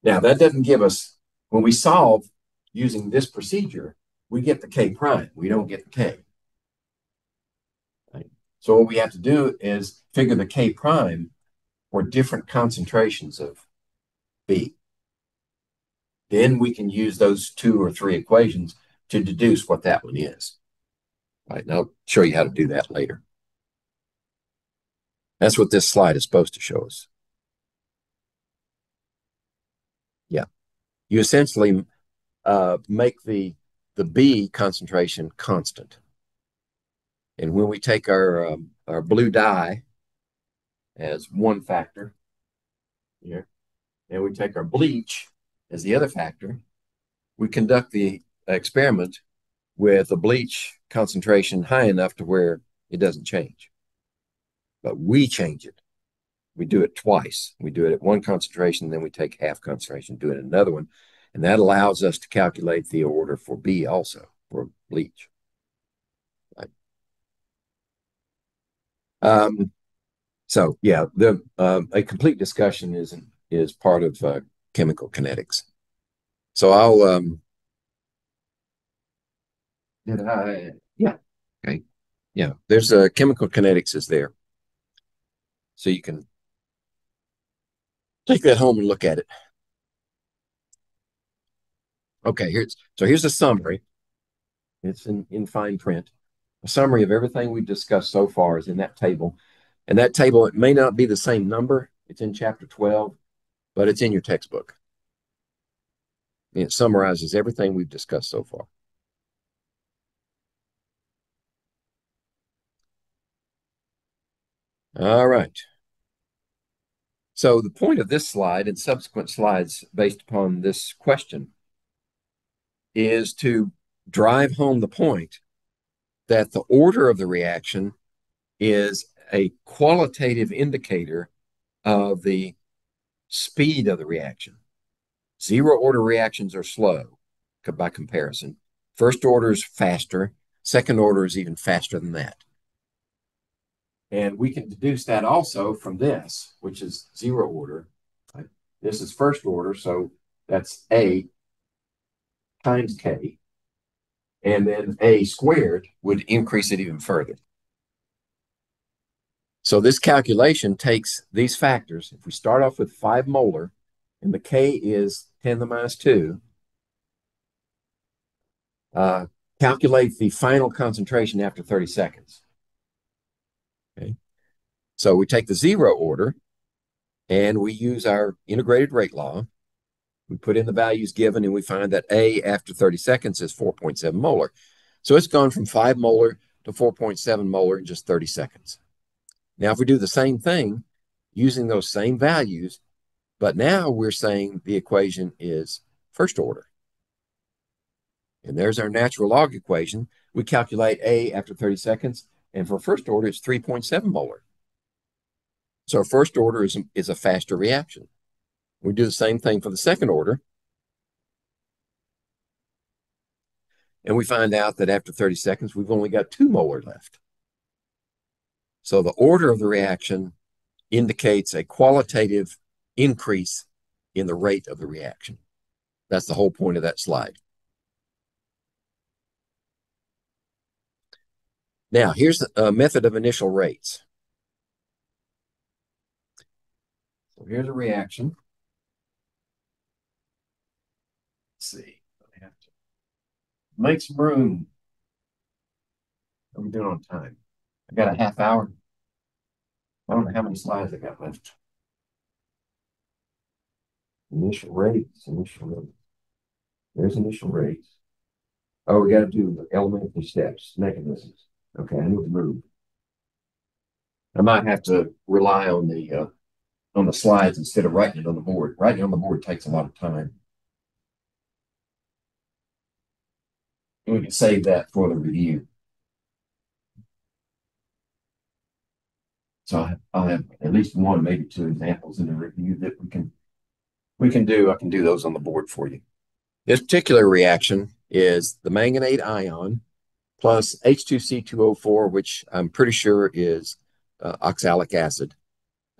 Speaker 1: Now, that doesn't give us, when we solve using this procedure, we get the K prime. We don't get the K. Right? So what we have to do is figure the K prime for different concentrations of B. Then we can use those 2 or 3 equations to deduce what that one is. Right, and I'll show you how to do that later. That's what this slide is supposed to show us. Yeah. You essentially make the B concentration constant. And when we take our blue dye as one factor here, and we take our bleach as the other factor, we conduct the experiment with a bleach concentration high enough to where it doesn't change. But we change it. We do it twice. We do it at one concentration, then we take half concentration, do it at another one. And that allows us to calculate the order for B also, for bleach. Right. So yeah, a complete discussion is part of chemical kinetics. So I'll did I yeah okay yeah there's chemical kinetics is there, so you can take that home and look at it. Okay, here's a summary. It's in fine print. A summary of everything we've discussed so far is in that table. And that table, it may not be the same number. It's in chapter 12, but it's in your textbook. And it summarizes everything we've discussed so far. All right. So the point of this slide and subsequent slides based upon this question is to drive home the point that the order of the reaction is a qualitative indicator of the speed of the reaction. Zero order reactions are slow by comparison. First order is faster. Second order is even faster than that. And we can deduce that also from this, which is zero order. This is first order, so that's A times K. And then A squared would increase it even further. So this calculation takes these factors. If we start off with 5 molar, and the K is 10 to the minus 2, calculate the final concentration after 30 seconds. Okay. So we take the zero order and we use our integrated rate law. We put in the values given and we find that A after 30 seconds is 4.7 molar. So it's gone from 5 molar to 4.7 molar in just 30 seconds. Now, if we do the same thing using those same values, but now we're saying the equation is first order. And there's our natural log equation. We calculate A after 30 seconds, and for first order, it's 3.7 molar. So first order is a faster reaction. We do the same thing for the second order. And we find out that after 30 seconds, we've only got 2 molar left. So the order of the reaction indicates a qualitative increase in the rate of the reaction. That's the whole point of that slide. Now, here's a method of initial rates. So here's a reaction. Let's see. I have to make some room. What are we doing on time? I got a half hour. I don't know how many slides I got left. Initial rates, initial rates. There's initial rates. Oh, we got to do the elementary steps, mechanisms. Okay, I need to move. I might have to rely on the slides instead of writing it on the board. Writing on the board takes a lot of time. And we can save that for the review. So I'll have at least one, maybe two examples in the review that we can do. I can do those on the board for you. This particular reaction is the manganate ion plus H2C2O4, which I'm pretty sure is oxalic acid,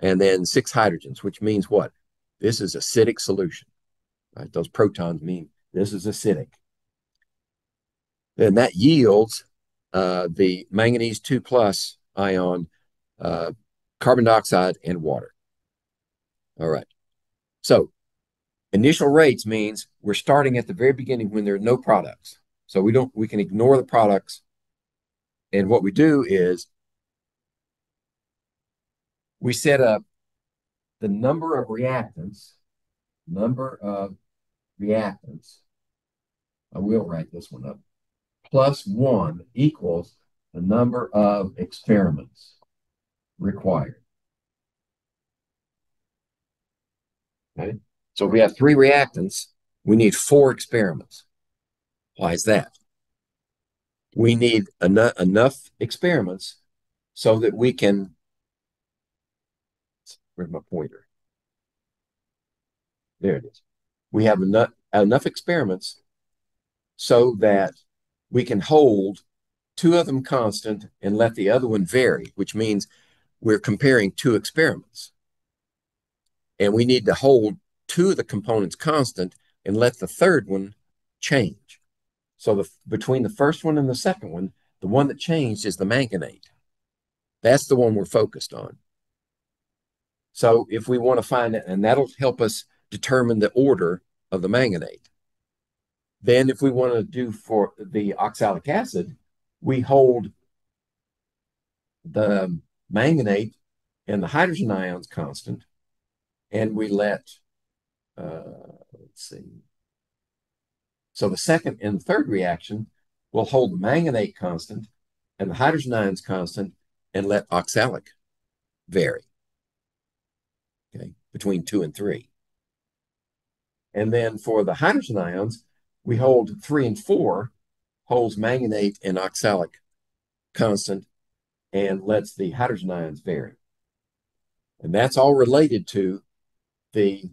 Speaker 1: and then 6 hydrogens, which means what? This is acidic solution. Right? Those protons mean this is acidic. Then that yields the manganese 2 plus ion, carbon dioxide, and water. All right. So initial rates means we're starting at the very beginning when there are no products. So we can ignore the products. And what we do is we set up the number of reactants. I will write this one up. Plus 1 equals the number of experiments required. Okay. So if we have 3 reactants, we need 4 experiments. Why is that? We need enough experiments so that we can, where's my pointer? There it is. We have enough experiments so that we can hold 2 of them constant and let the other one vary, which means we're comparing two experiments. And we need to hold two of the components constant and let the third one change. So between the first one and the second one, the one that changed is the manganate. That's the one we're focused on. So if we want to find it, and that'll help us determine the order of the manganate. Then if we want to do for the oxalic acid, we hold the manganate and the hydrogen ions constant, and we let, let's see. So the second and third reaction will hold the manganate constant and the hydrogen ions constant and let oxalic vary, okay, between 2 and 3. And then for the hydrogen ions, we hold 3 and 4 holds manganate and oxalic constant and lets the hydrogen ions vary. And that's all related to the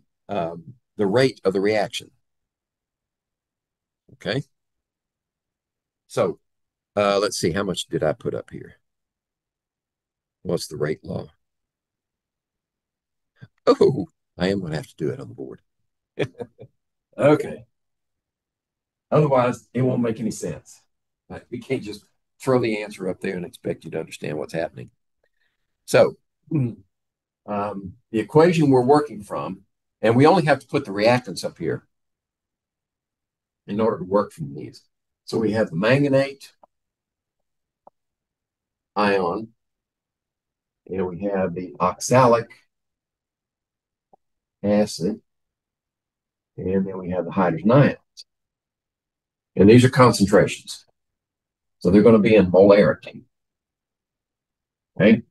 Speaker 1: rate of the reaction. Okay. So let's see, how much did I put up here? What's the rate law? Oh, I am going to have to do it on the board. Okay. Otherwise, it won't make any sense. We can't just throw the answer up there and expect you to understand what's happening. So the equation we're working from, and we only have to put the reactants up here in order to work from these. So we have the manganate ion, and we have the oxalic acid, and then we have the hydrogen ions. And these are concentrations. So they're going to be in molarity. Okay?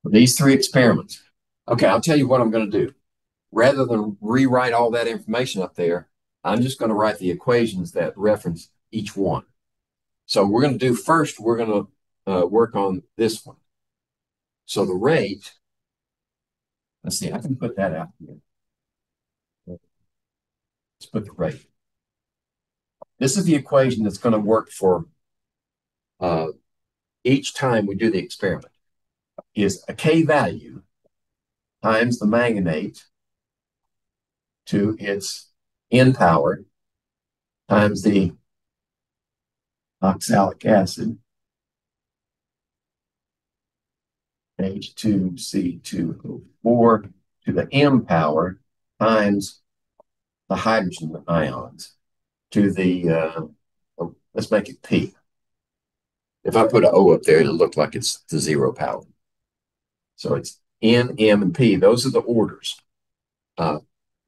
Speaker 1: These three experiments. Okay, I'll tell you what I'm going to do. Rather than rewrite all that information up there, I'm just going to write the equations that reference each one. So we're going to do first, we're going to work on this one. So the rate, let's see, I can put that out here. Let's put the rate. This is the equation that's going to work for each time we do the experiment. Is a K value times the manganate to its N power times the oxalic acid, H2C2O4, to the M power times the hydrogen ions to the, let's make it P. If I put an O up there, it'll look like it's the 0 power. So it's N, M, and P. Those are the orders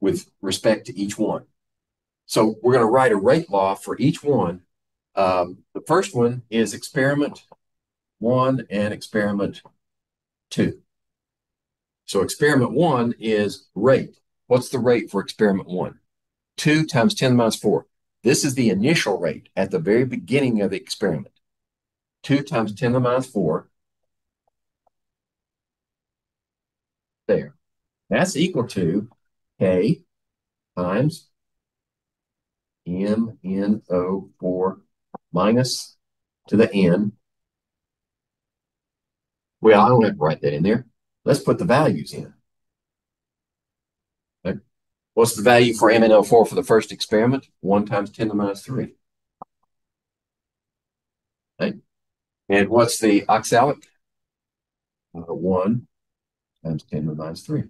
Speaker 1: with respect to each one. So we're going to write a rate law for each one. The first one is experiment 1 and experiment 2. So experiment 1 is rate. What's the rate for experiment 1? 2 times 10 to the minus 4. This is the initial rate at the very beginning of the experiment. 2 times 10 to the minus 4. There. That's equal to K times MnO4 minus to the N. Well, I don't have to write that in there. Let's put the values in. Okay. What's the value for MnO4 for the first experiment? 1 times 10 to the minus 3. Okay. And what's the oxalic? 1 times 10 to the minus 3.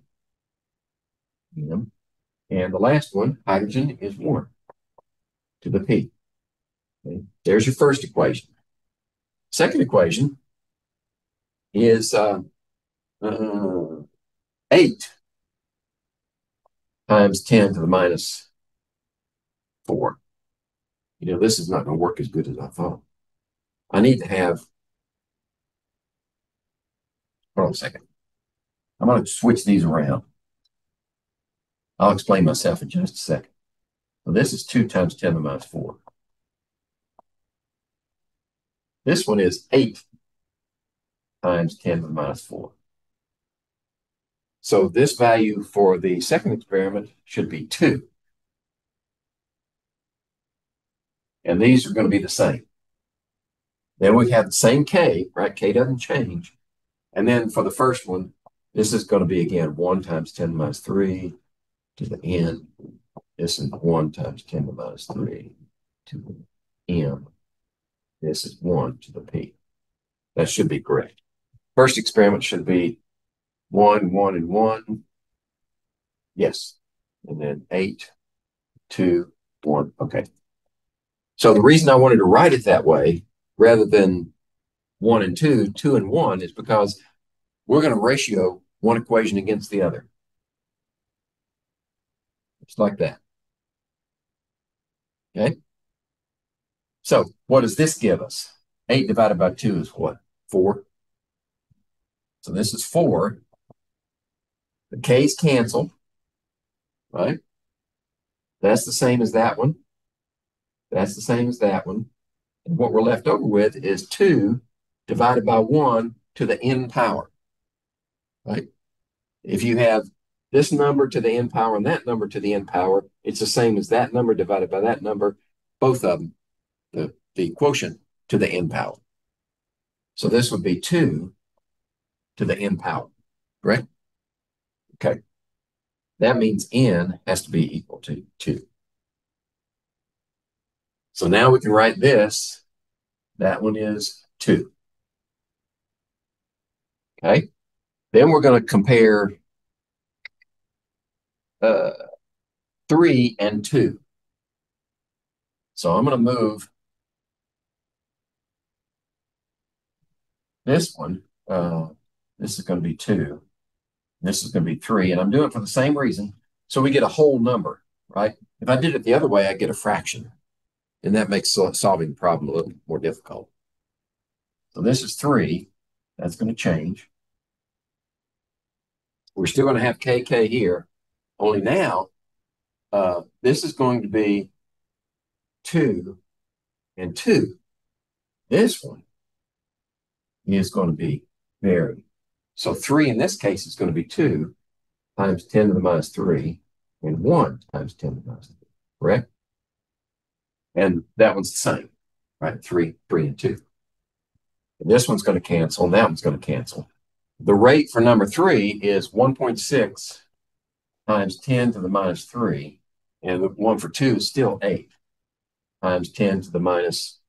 Speaker 1: And the last one, hydrogen, is 1 to the P. Okay. There's your first equation. Second equation is 8 times 10 to the minus 4. You know, this is not going to work as good as I thought. I need to have, hold on a second. I'm going to switch these around. I'll explain myself in just a second. So this is 2 times 10 to the minus 4. This one is 8 times 10 to the minus 4. So this value for the second experiment should be 2. And these are going to be the same. Then we have the same K, right? K doesn't change. And then for the first one, this is going to be, again, 1 times 10 to the minus 3 to the n. This is 1 times 10 to the minus 3 to the m. This is 1 to the p. That should be correct. First experiment should be 1, 1, and 1. Yes. And then 8, 2, 1. Okay. So the reason I wanted to write it that way rather than 1 and 2, 2 and 1 is because we're going to ratio one equation against the other. Just like that. Okay. So what does this give us? 8 divided by 2 is what? 4. So this is 4. The k's cancel, right? That's the same as that one. That's the same as that one. And what we're left over with is 2 divided by 1 to the n power, right? If you have this number to the n power and that number to the n power, it's the same as that number divided by that number, both of them, the quotient to the n power. So this would be 2 to the n power, correct? Okay. That means n has to be equal to 2. So now we can write this. That one is 2. Okay. Then we're going to compare 3 and 2. So I'm going to move this one. This is going to be 2. This is going to be 3. And I'm doing it for the same reason. So we get a whole number, right? If I did it the other way, I get a fraction. And that makes solving the problem a little more difficult. So this is 3. That's going to change. We're still going to have KK here. Only now, this is going to be 2 and 2. This one is going to be varied. So 3 in this case is going to be 2 times 10 to the minus 3 and 1 times 10 to the minus 3, correct? And that one's the same, right? 3, 3, and 2. And this one's going to cancel, and that one's going to cancel. The rate for number 3 is 1.6 times 10 to the minus 3, and the one for 2 is still 8 times 10 to the minus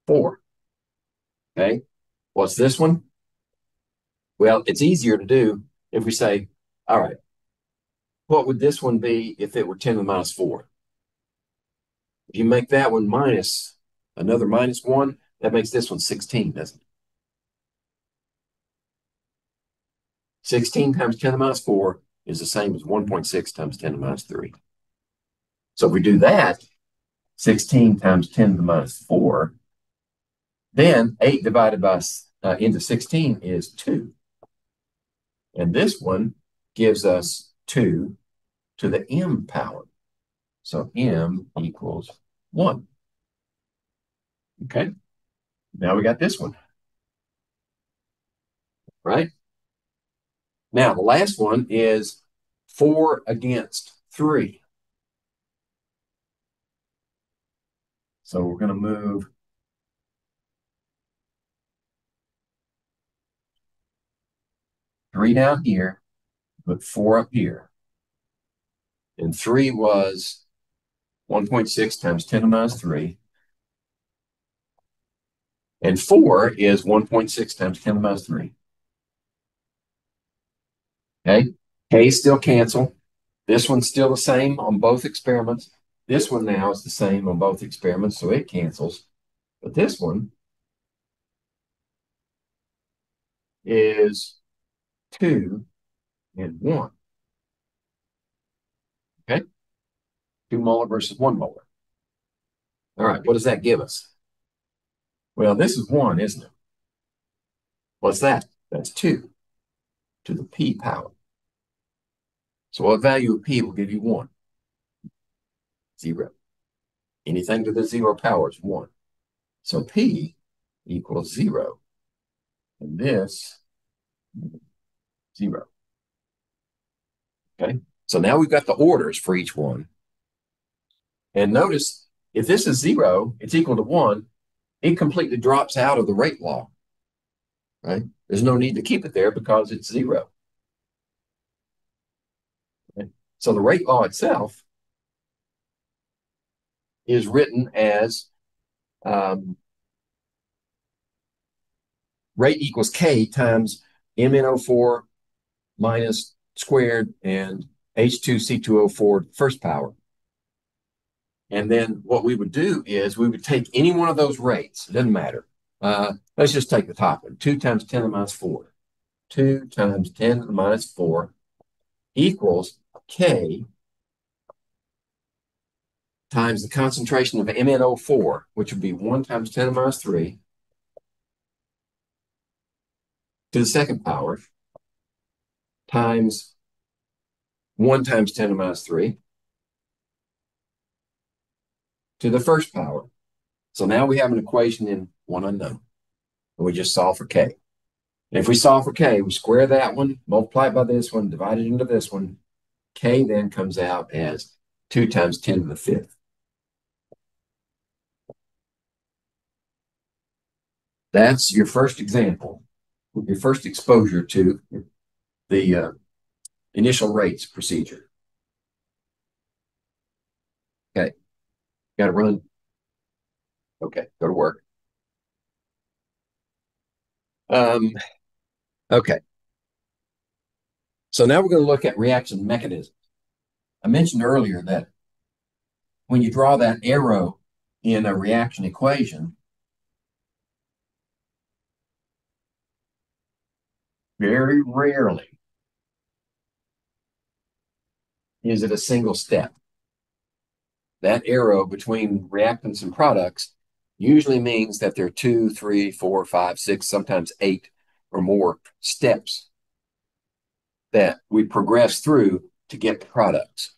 Speaker 1: 4. Okay, what's this one? Well, it's easier to do if we say, all right, what would this one be if it were 10 to the minus 4? If you make that one minus another minus 1, that makes this one 16, doesn't it? 16 times 10 to the minus 4 is the same as 1.6 times 10 to the minus 3. So if we do that, 16 times 10 to the minus 4, then 8 divided by into 16 is 2. And this one gives us 2 to the m power. So m equals 1. Okay. Now we got this one. Right? Now the last one is 4 against 3. So we're going to move three down here, put 4 up here. And 3 was 1.6 times 10 to the minus 3. And 4 is 1.6 times 10 to the minus 3. Okay, K still cancel. This one's still the same on both experiments. This one now is the same on both experiments, so it cancels. But this one is 2 and 1. Okay, 2 molar versus 1 molar. All right, what does that give us? Well, this is 1, isn't it? What's that? That's 2 to the p power. So what value of p will give you 1? 0. Anything to the 0 power is 1. So p equals 0. And this, 0. Okay, so now we've got the orders for each one. And notice, if this is 0, it's equal to 1, it completely drops out of the rate law. right? There's no need to keep it there because it's zero. Right? So the rate law itself is written as rate equals K times MnO4 minus squared and H2C2O4 first power. And then what we would do is we would take any one of those rates. It doesn't matter. Let's just take the top one. 2 times 10 to the minus 4. 2 times 10 to the minus 4 equals K times the concentration of MnO4, which would be 1 times 10 to the minus 3 to the second power times 1 times 10 to the minus 3 to the first power. So now we have an equation in one unknown, and we just solve for K. And if we solve for K, we square that one, multiply it by this one, divide it into this one. K then comes out as 2 times 10 to the fifth. That's your first example, your first exposure to the initial rates procedure. Okay, got to run. Okay, go to work. Okay, so now we're going to look at reaction mechanisms. I mentioned earlier that when you draw that arrow in a reaction equation, very rarely is it a single step. That arrow between reactants and products usually means that there are 2, 3, 4, 5, 6, sometimes 8 or more steps that we progress through to get the products.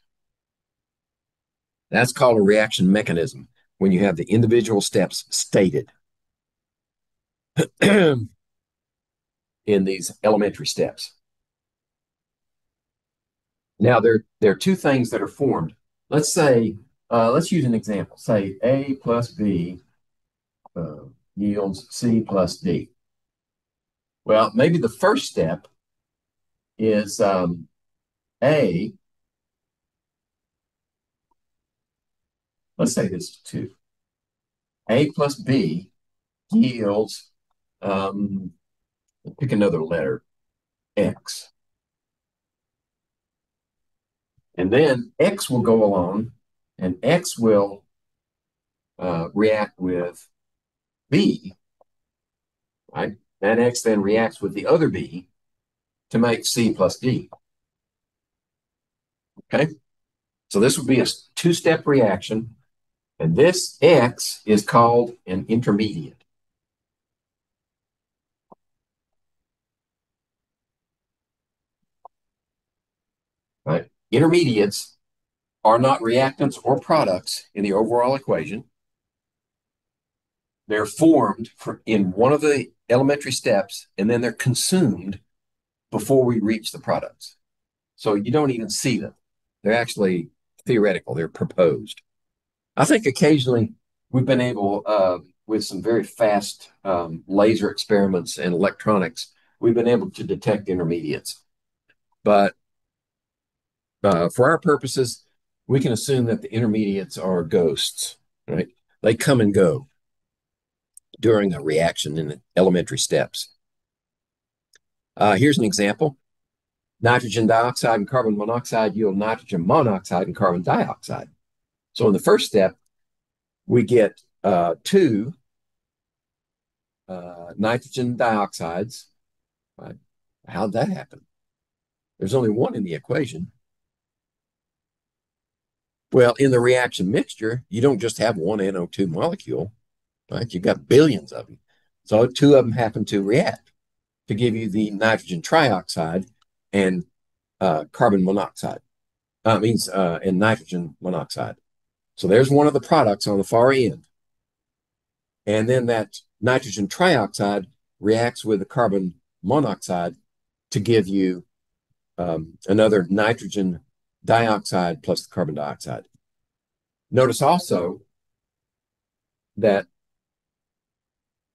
Speaker 1: That's called a reaction mechanism when you have the individual steps stated in these elementary steps. Now, there are two things that are formed. Let's say, let's use an example. Say A plus B yields C plus D. Well, maybe the first step is A, let's say this is 2. A plus B yields, pick another letter, X. And then X will go along and X will react with B, right? That X then reacts with the other B to make C plus D. Okay? So this would be a two-step reaction, and this X is called an intermediate. Right? Intermediates are not reactants or products in the overall equation. They're formed in one of the elementary steps, and then they're consumed before we reach the products. So you don't even see them. They're actually theoretical. They're proposed. I think occasionally we've been able, with some very fast laser experiments and electronics, we've been able to detect intermediates. But for our purposes, we can assume that the intermediates are ghosts, right? They come and go during a reaction in the elementary steps. Here's an example. Nitrogen dioxide and carbon monoxide yield nitrogen monoxide and carbon dioxide. So in the first step, we get 2 nitrogen dioxides. Right? How'd that happen? There's only one in the equation. Well, in the reaction mixture, you don't just have one NO2 molecule, right? You've got billions of them. So 2 of them happen to react to give you the nitrogen trioxide and carbon monoxide. And nitrogen monoxide. So there's one of the products on the far end. And then that nitrogen trioxide reacts with the carbon monoxide to give you another nitrogen dioxide plus the carbon dioxide. Notice also that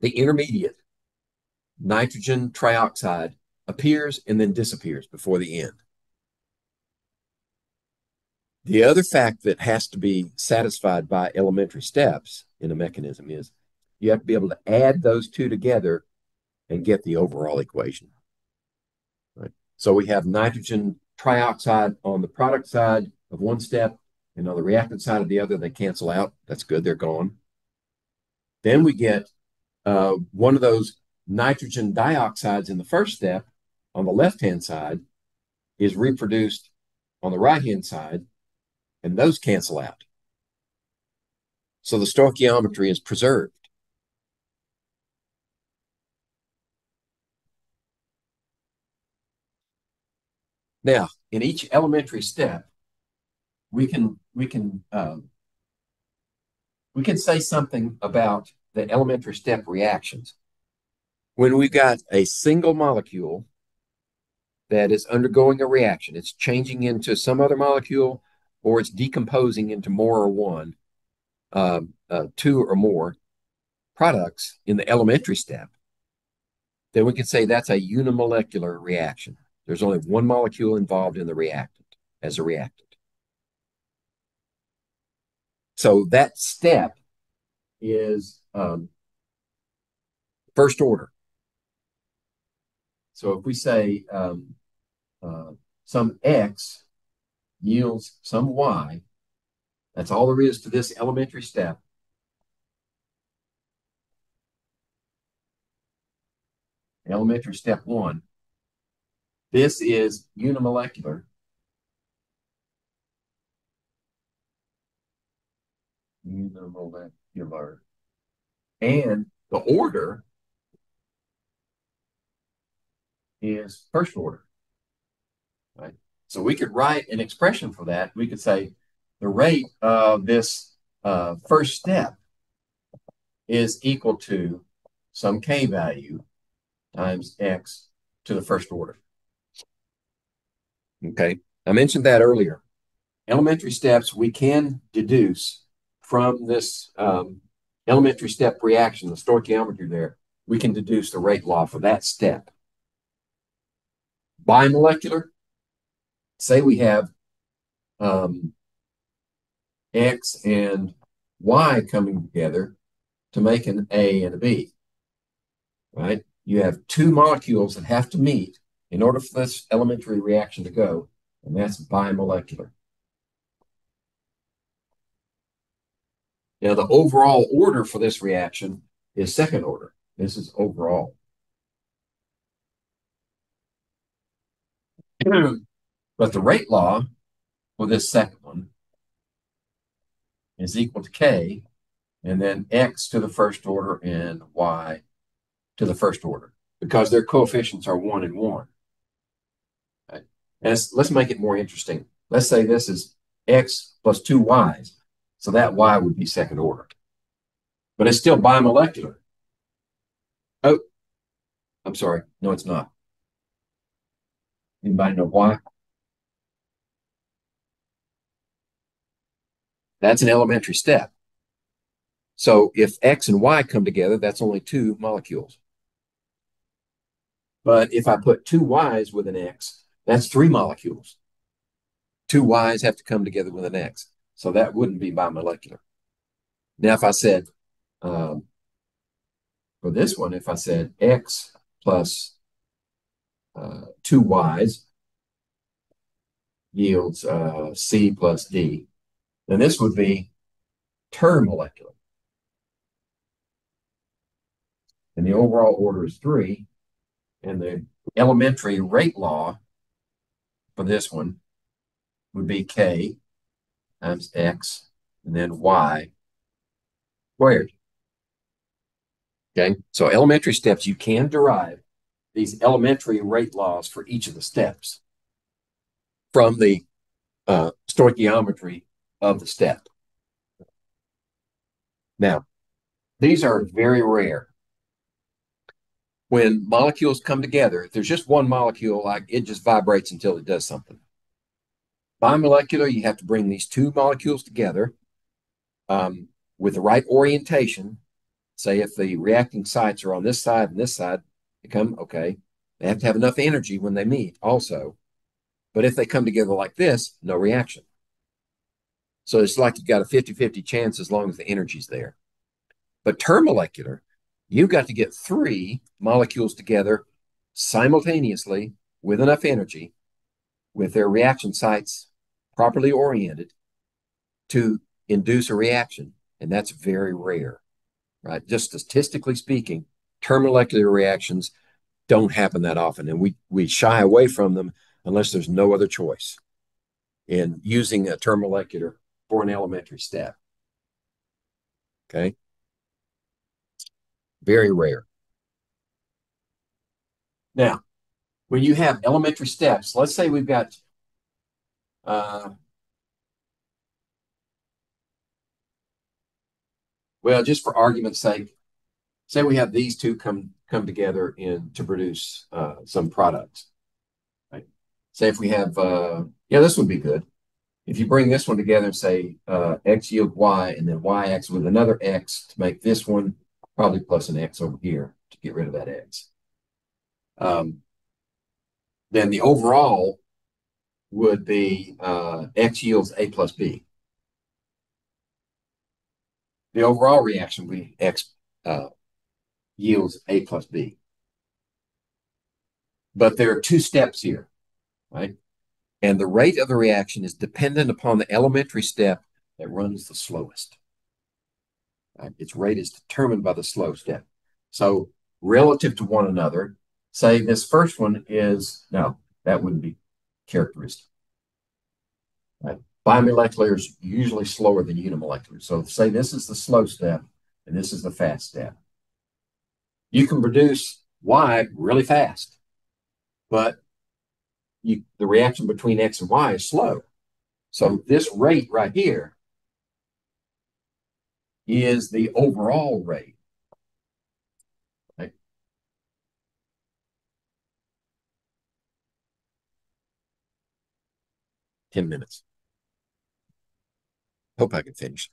Speaker 1: the intermediate nitrogen trioxide appears and then disappears before the end. The other fact that has to be satisfied by elementary steps in a mechanism is you have to be able to add those two together and get the overall equation. Right? So we have nitrogen trioxide on the product side of one step, and on the reactant side of the other, they cancel out. That's good, they're gone. Then we get one of those nitrogen dioxides in the first step on the left-hand side is reproduced on the right-hand side, and those cancel out. So the stoichiometry is preserved. Now, in each elementary step, we can say something about the elementary step reactions. When we've got a single molecule that is undergoing a reaction, it's changing into some other molecule, or it's decomposing into more or one, two or more products in the elementary step, then we can say that's a unimolecular reaction. There's only one molecule involved in the reactant as a reactant. So that step is first order. So if we say some X yields some Y, that's all there is to this elementary step. Elementary step one. This is unimolecular. Unimolecular. And the order is first order. Right? So we could write an expression for that. We could say the rate of this first step is equal to some K value times X to the first order. Okay, I mentioned that earlier. Elementary steps we can deduce from this elementary step reaction, the stoichiometry there, we can deduce the rate law for that step. Bimolecular, say we have X and Y coming together to make an A and a B, right? You have two molecules that have to meet in order for this elementary reaction to go, and that's bimolecular. Now, the overall order for this reaction is second order. This is overall. But the rate law for this second one is equal to K, and then X to the first order and Y to the first order, because their coefficients are 1 and 1. Okay? And let's make it more interesting. Let's say this is X plus 2 Y's. So that Y would be second order. But it's still bimolecular. Oh, I'm sorry. No, it's not. Anybody know why? That's an elementary step. So if X and Y come together, that's only two molecules. But if I put two Y's with an X, that's three molecules. Two Y's have to come together with an X. So that wouldn't be bimolecular. Now, if I said, for this one, if I said X plus 2 Y's yields C plus D, then this would be termolecular. And the overall order is 3. And the elementary rate law for this one would be K times X and then Y squared. Okay, so elementary steps, you can derive these elementary rate laws for each of the steps from the stoichiometry of the step. Now, these are very rare. When molecules come together, if there's just one molecule, like it just vibrates until it does something. Bimolecular, you have to bring these two molecules together with the right orientation. Say if the reacting sites are on this side and this side, Okay. They have to have enough energy when they meet also. But if they come together like this, no reaction. So it's like you've got a 50-50 chance as long as the energy's there. But termolecular, you've got to get three molecules together simultaneously with enough energy, with their reaction sites properly oriented to induce a reaction. And that's very rare, right? Just statistically speaking, termolecular reactions don't happen that often. And we shy away from them unless there's no other choice in using a termolecular for an elementary step. Okay. Very rare. Now, when you have elementary steps, let's say we've got well, just for argument's sake, say we have these two come together to produce some products. Right? Say if we have yeah, this would be good. If you bring this one together and say X yield Y and then Y X with another X to make this one, probably plus an X over here to get rid of that X. Then the overall would be X yields A plus B. The overall reaction would be X yields A plus B. But there are two steps here, right? And the rate of the reaction is dependent upon the elementary step that runs the slowest. Right? Its rate is determined by the slow step. So relative to one another, say this first one is, no, that wouldn't be characteristic. Right? Bimolecular is usually slower than unimolecular. So say this is the slow step and this is the fast step. You can produce Y really fast, but the reaction between X and Y is slow. So this rate right here is the overall rate. Right? 10 minutes. Hope I can finish.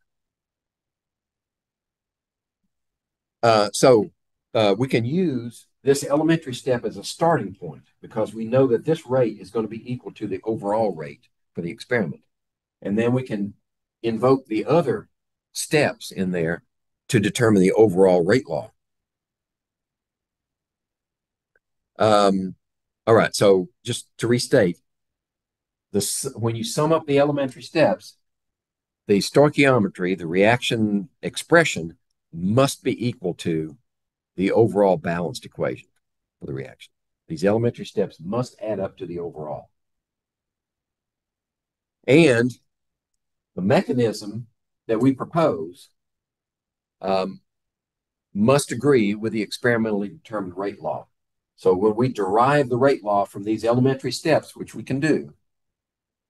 Speaker 1: So we can use this elementary step as a starting point because we know that this rate is going to be equal to the overall rate for the experiment. And then we can invoke the other steps in there to determine the overall rate law. All right, so just to restate, when you sum up the elementary steps, the stoichiometry, the reaction expression, must be equal to the overall balanced equation for the reaction. These elementary steps must add up to the overall. And the mechanism that we propose must agree with the experimentally determined rate law. So when we derive the rate law from these elementary steps, which we can do,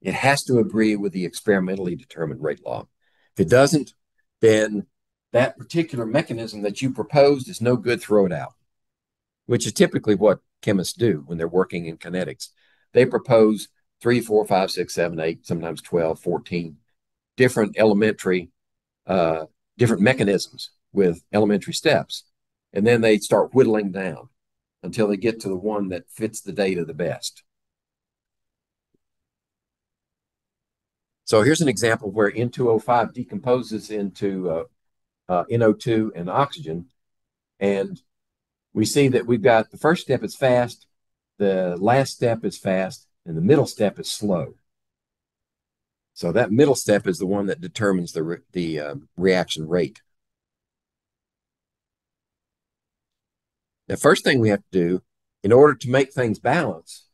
Speaker 1: it has to agree with the experimentally determined rate law. If it doesn't, then that particular mechanism that you proposed is no good, throw it out, which is typically what chemists do when they're working in kinetics. They propose 3, 4, 5, 6, 7, 8, sometimes 12, 14 different different mechanisms with elementary steps. And then they start whittling down until they get to the one that fits the data the best. So here's an example where N2O5 decomposes into NO2 and oxygen. And we see that we've got the first step is fast, the last step is fast, and the middle step is slow. So that middle step is the one that determines the reaction rate. The first thing we have to do, in order to make things balance,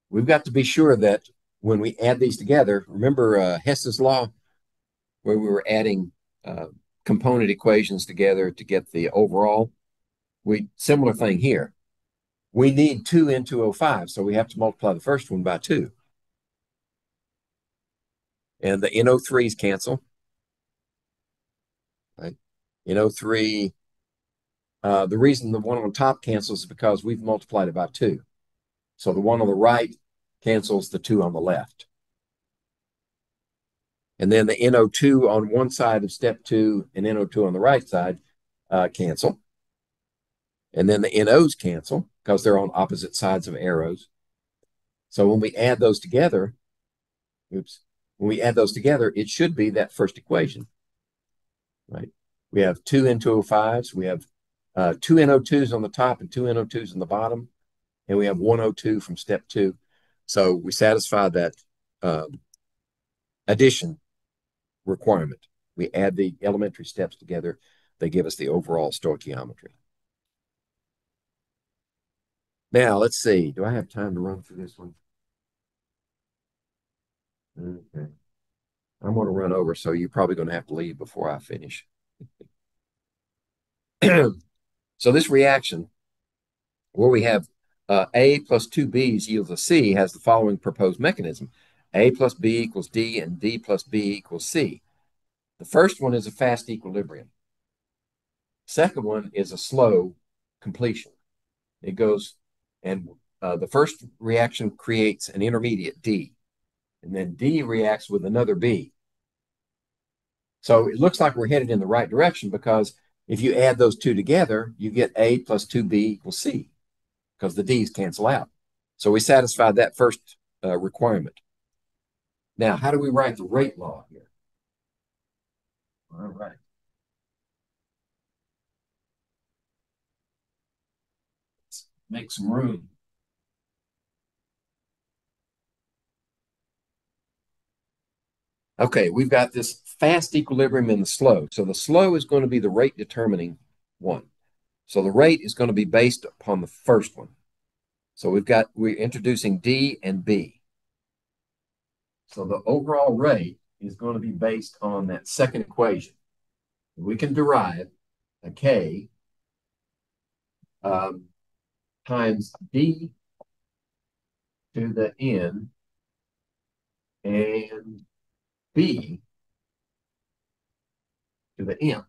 Speaker 1: we've got to be sure that when we add these together, remember Hess's law, where we were adding component equations together to get the overall? Similar thing here. We need 2 N2O5, so we have to multiply the first one by 2. And the NO3s cancel. Right? NO3, the reason the one on top cancels is because we've multiplied it by 2. So the one on the right cancels the 2 on the left. And then the NO2 on one side of step 2 and NO2 on the right side cancel. And then the NOs cancel because they're on opposite sides of arrows. So when we add those together, when we add those together, it should be that first equation, right? We have two N2O5s, we have two NO2s on the top and two NO2s on the bottom, and we have one O2 from step 2. So we satisfy that addition requirement. We add the elementary steps together, they give us the overall stoichiometry. Now, let's see. Do I have time to run through this one? Okay. I'm going to run over, so you're probably going to have to leave before I finish. So this reaction, where we have A plus 2B's yields a C, has the following proposed mechanism. A plus B equals D, and D plus B equals C. The first one is a fast equilibrium. Second one is a slow completion. It goes, and the first reaction creates an intermediate D, and then D reacts with another B. So it looks like we're headed in the right direction, because if you add those two together, you get A plus 2B equals C, because the D's cancel out. So we satisfied that first requirement. Now, how do we write the rate law here? All right. Let's make some room. Okay, we've got this fast equilibrium and the slow. So the slow is going to be the rate determining one. So the rate is going to be based upon the first one. So we're introducing D and B. So the overall rate is going to be based on that second equation. We can derive a K times D to the N and B to the M.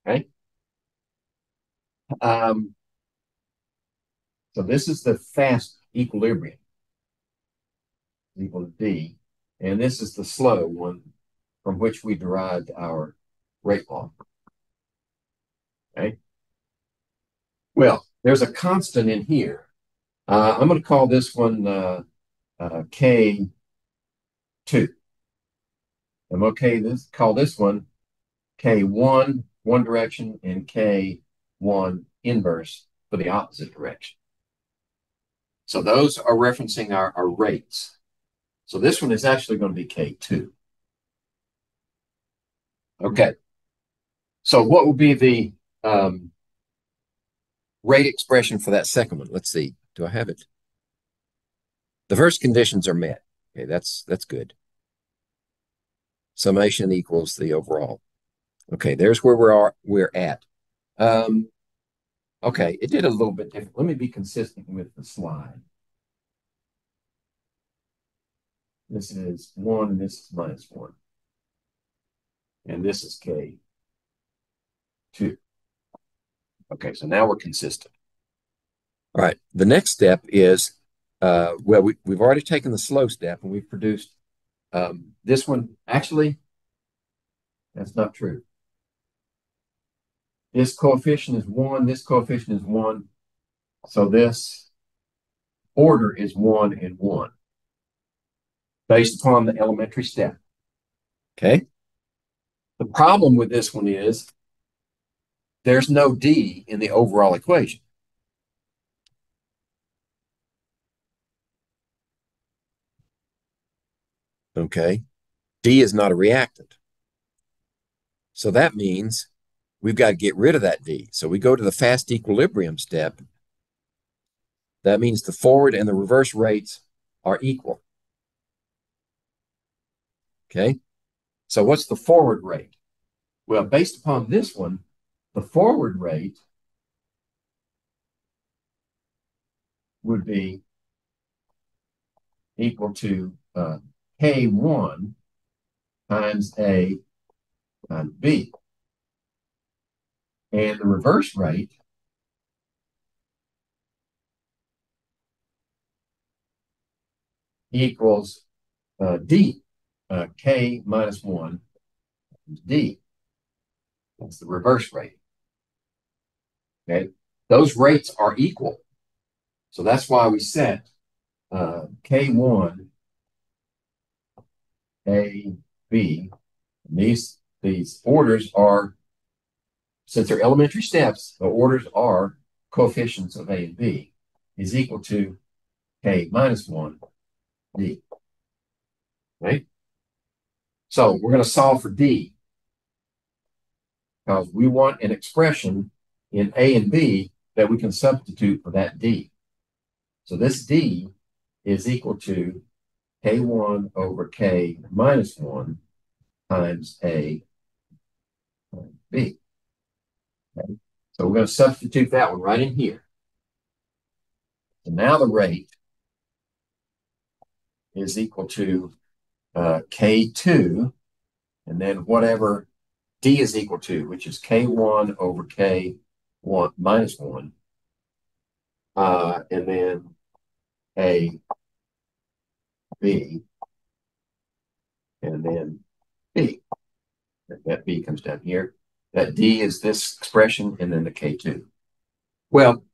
Speaker 1: Okay. So this is the fast equilibrium equal to D, and this is the slow one from which we derived our rate law. Okay. Well, there's a constant in here. I'm going to call this one K2. I'm okay. Call this one K1, one direction, and K1 inverse for the opposite direction. So those are referencing our rates. So this one is actually going to be K2. Okay. So what will be the rate expression for that second one? Let's see. Do I have it? The first conditions are met. Okay, that's good. Summation equals the overall. Okay, there's where we're at. Okay, it did a little bit different. Let me be consistent with the slide. This is 1, and this is -1. And this is K2. Okay, so now we're consistent. All right, the next step is, well, we've already taken the slow step, and we've produced this one. Actually, that's not true. This coefficient is 1, this coefficient is 1. So this order is 1 and 1 based upon the elementary step. Okay. The problem with this one is there's no D in the overall equation. Okay. D is not a reactant. So that means we've got to get rid of that D. So we go to the fast equilibrium step. That means the forward and the reverse rates are equal. Okay. So what's the forward rate? Well, based upon this one, the forward rate would be equal to K1 times A times B. And the reverse rate equals D, K minus 1 times D. That's the reverse rate. Okay, those rates are equal. So that's why we set K1, A, B. These orders are, since they're elementary steps, the orders are coefficients of A and B is equal to K minus 1, D. Right? So we're going to solve for D because we want an expression in A and B that we can substitute for that D. So this D is equal to K1 over K minus 1 times A times B. Okay? So we're going to substitute that one right in here. So now the rate is equal to K2, and then whatever D is equal to, which is K1 over K1 minus 1, and then A, B, and then B. That B comes down here. That D is this expression, and then the K2. Well,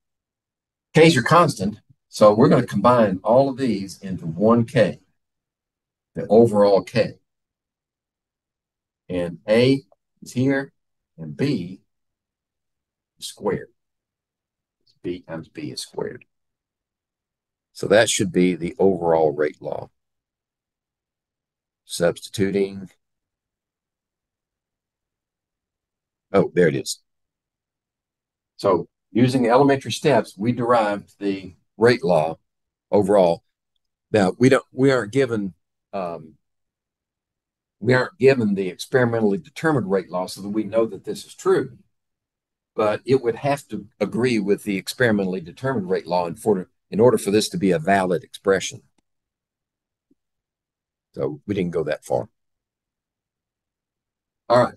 Speaker 1: K's are constant, so we're going to combine all of these into one K, the overall K. And A is here, and B is squared. B times B is squared. So that should be the overall rate law. Substituting. Oh, there it is. So using elementary steps, we derived the rate law overall. Now we aren't given the experimentally determined rate law so that we know that this is true, but it would have to agree with the experimentally determined rate law in order for this to be a valid expression. So we didn't go that far. All right.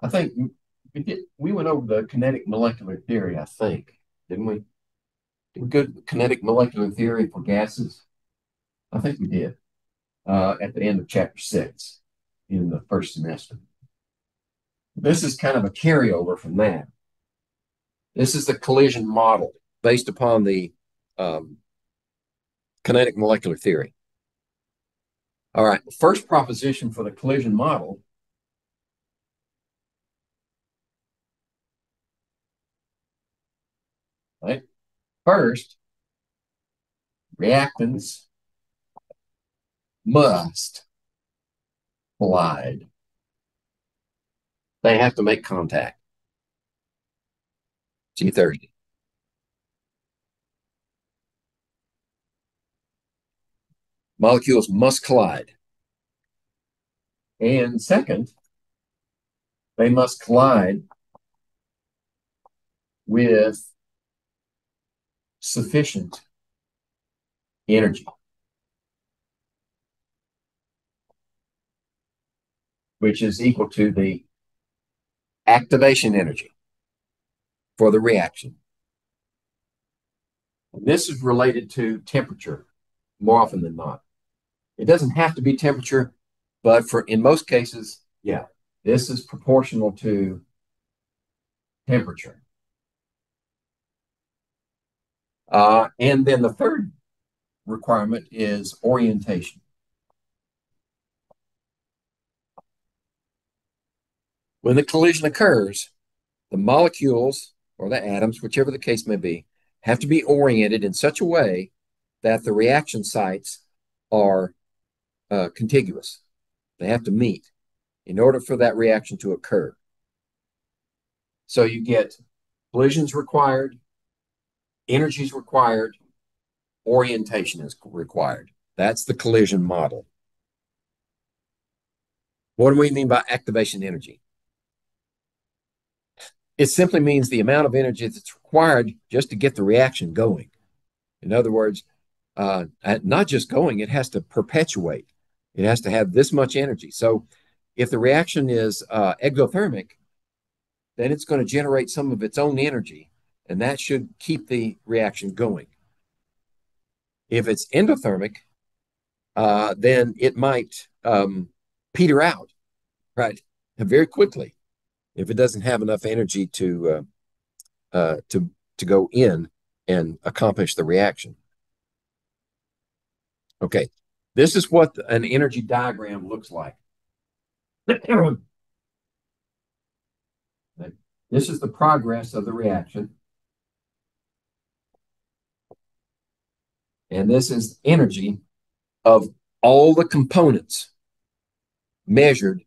Speaker 1: I think we went over the kinetic molecular theory, I think, didn't we? Did we go to kinetic molecular theory for gases? I think we did at the end of chapter 6 in the first semester. This is kind of a carryover from that. This is the collision model based upon the kinetic molecular theory. All right, the first proposition for the collision model right? First, reactants must collide. They have to make contact. See you Thursday. Molecules must collide. And second, they must collide with sufficient energy, which is equal to the activation energy for the reaction. And this is related to temperature more often than not. It doesn't have to be temperature, but in most cases, yeah, this is proportional to temperature. And then the third requirement is orientation. When the collision occurs, the molecules or the atoms, whichever the case may be, have to be oriented in such a way that the reaction sites are contiguous. They have to meet in order for that reaction to occur. So you get collisions required, energy is required, orientation is required. That's the collision model. What do we mean by activation energy? It simply means the amount of energy that's required just to get the reaction going. In other words, not just going, it has to perpetuate. It has to have this much energy. So if the reaction is exothermic, then it's going to generate some of its own energy, and that should keep the reaction going. If it's endothermic, then it might peter out, right, very quickly. if it doesn't have enough energy to go in and accomplish the reaction. Okay, this is what an energy diagram looks like. This is the progress of the reaction. And this is energy of all the components measured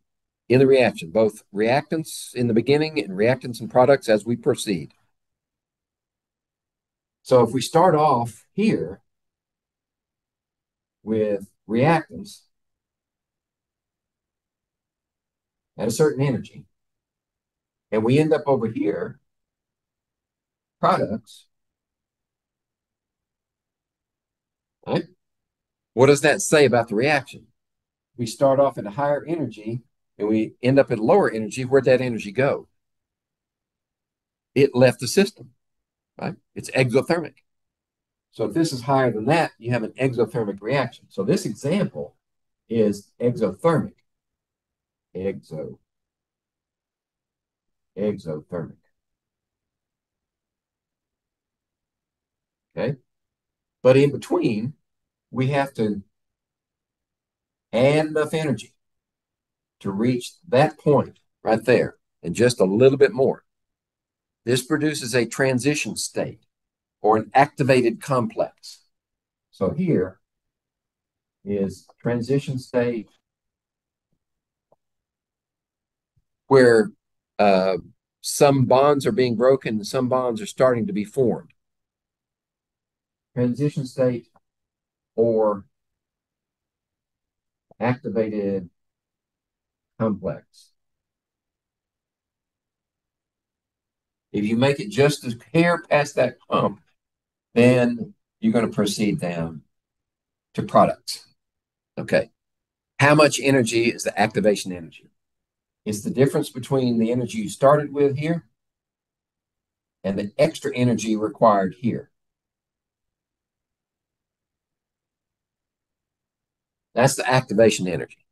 Speaker 1: in the reaction, both reactants in the beginning and reactants and products as we proceed. So if we start off here with reactants at a certain energy, and we end up over here, products, right? What does that say about the reaction? We start off at a higher energy and we end up at lower energy. Where'd that energy go? It left the system, right? It's exothermic. So if this is higher than that, you have an exothermic reaction. So this example is exothermic. Exothermic. Okay. But in between, we have to add enough energy to reach that point right there and just a little bit more. This produces a transition state or an activated complex. So here is transition state where some bonds are being broken and some bonds are starting to be formed. Transition state or activated complex. If you make it just a hair past that hump, then you're going to proceed down to products. Okay. How much energy is the activation energy? It's the difference between the energy you started with here and the extra energy required here. That's the activation energy.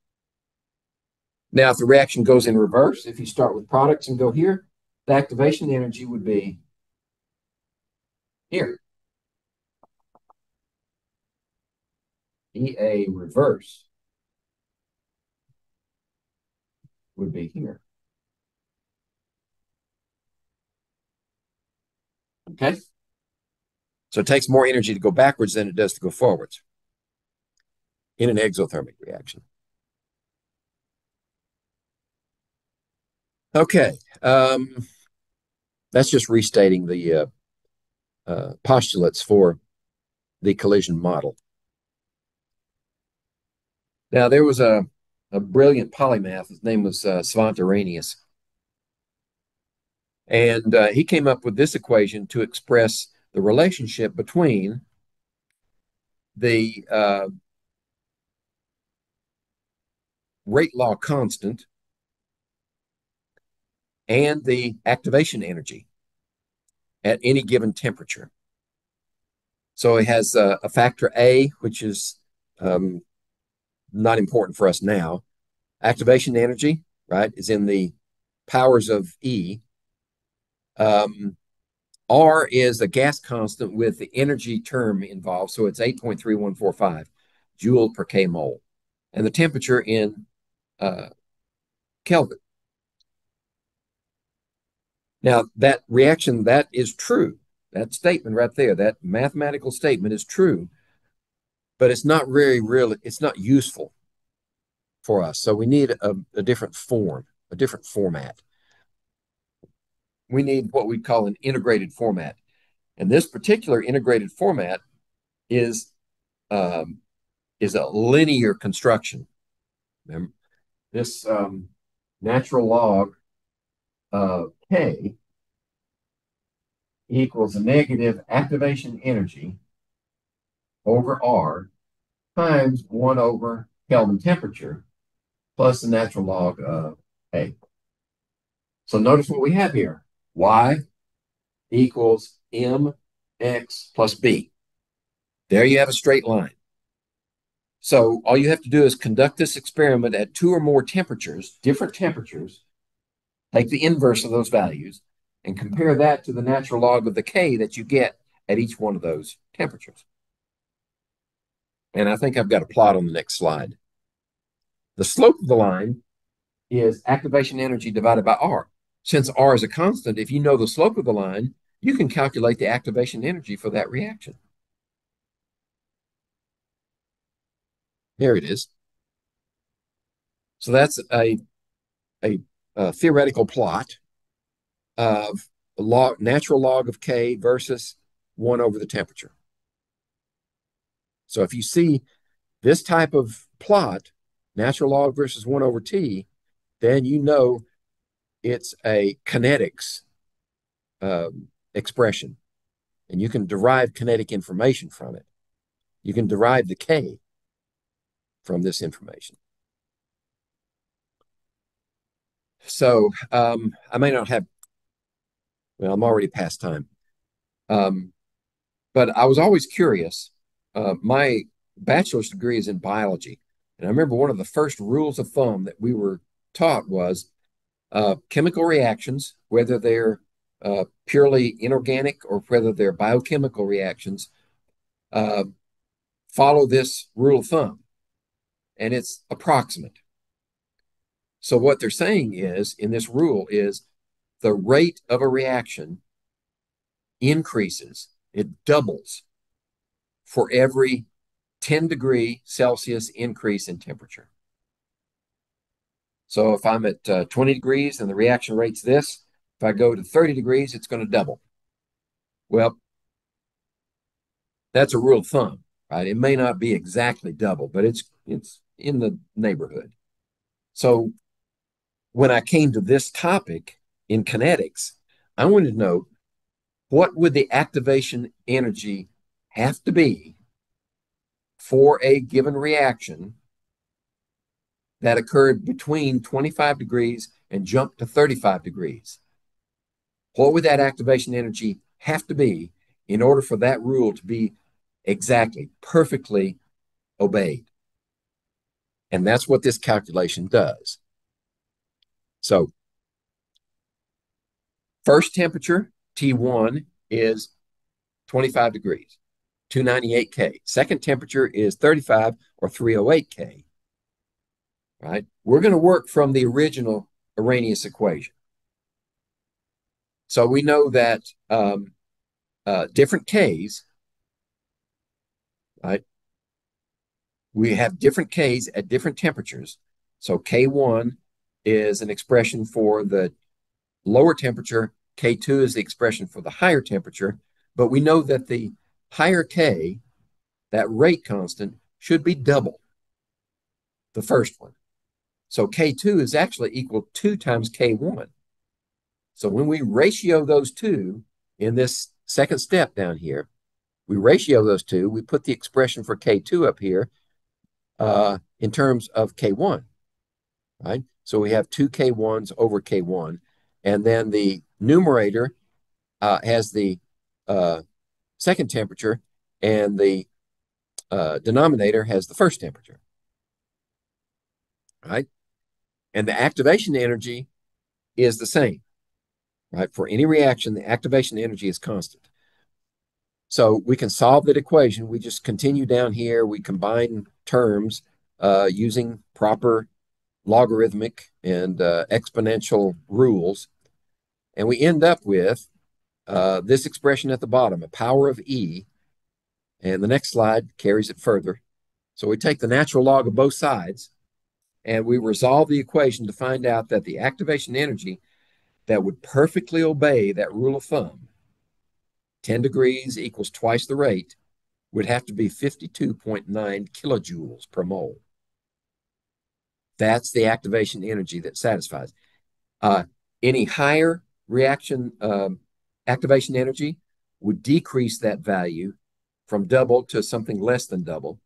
Speaker 1: Now, if the reaction goes in reverse, if you start with products and go here, the activation energy would be here. EA reverse would be here. Okay? So it takes more energy to go backwards than it does to go forwards in an exothermic reaction. Okay. That's just restating the postulates for the collision model. Now, there was a brilliant polymath. His name was Svante Arrhenius. And he came up with this equation to express the relationship between the rate law constant and the activation energy at any given temperature. So it has a factor A, which is not important for us now. Activation energy, right, is in the powers of E. R is a gas constant with the energy term involved, so it's 8.3145 joule per k mole. And the temperature in Kelvin. Now, that reaction, that is true. That statement right there, that mathematical statement is true, but it's not really, it's not useful for us. So we need a different form, a different format. We need what we call an integrated format. And this particular integrated format is a linear construction. Remember, this natural log of K equals a negative activation energy over R times 1 over Kelvin temperature plus the natural log of A. So notice what we have here. Y equals mx plus b. There you have a straight line. So all you have to do is conduct this experiment at 2 or more temperatures, different temperatures, take the inverse of those values, and compare that to the natural log of the K that you get at each one of those temperatures. And I think I've got a plot on the next slide. The slope of the line is activation energy divided by R. Since R is a constant, if you know the slope of the line, you can calculate the activation energy for that reaction. There it is. So that's a theoretical plot of the natural log of K versus 1 over the temperature. So if you see this type of plot, natural log versus 1 over T, then you know it's a kinetics expression. And you can derive kinetic information from it. You can derive the K from this information. So I may not have, well, I'm already past time. But I was always curious. My bachelor's degree is in biology. And I remember one of the first rules of thumb that we were taught was chemical reactions, whether they're purely inorganic or whether they're biochemical reactions, follow this rule of thumb. And it's approximate. So what they're saying is, in this rule, is the rate of a reaction increases, it doubles for every 10 °C increase in temperature. So if I'm at 20 degrees and the reaction rate's this, if I go to 30 degrees, it's going to double. Well, that's a rule of thumb, right? It may not be exactly double, but it's in the neighborhood. So when I came to this topic in kinetics, I wanted to know, what would the activation energy have to be for a given reaction that occurred between 25 degrees and jumped to 35 degrees? What would that activation energy have to be in order for that rule to be exactly, perfectly obeyed? And that's what this calculation does. So first temperature, T1, is 25 degrees, 298 K. Second temperature is 35 or 308 K. Right? We're going to work from the original Arrhenius equation. So we know that different Ks, right? We have different Ks at different temperatures. So K1 is an expression for the lower temperature. K2 is the expression for the higher temperature. But we know that the higher K, that rate constant, should be double the first one. So K2 is actually equal to 2 times K1. So when we ratio those two in this second step down here, we ratio those two, we put the expression for K2 up here in terms of K1, right? So we have 2 K1s over K1. And then the numerator has the second temperature, and the denominator has the first temperature, right? And the activation energy is the same, right? For any reaction, the activation energy is constant. So we can solve that equation. We just continue down here. We combine terms using proper logarithmic and exponential rules. And we end up with this expression at the bottom, a power of E. And the next slide carries it further. So we take the natural log of both sides, and we resolve the equation to find out that the activation energy that would perfectly obey that rule of thumb, 10 degrees equals twice the rate, would have to be 52.9 kilojoules per mole. That's the activation energy that satisfies. Any higher reaction activation energy would decrease that value from double to something less than double.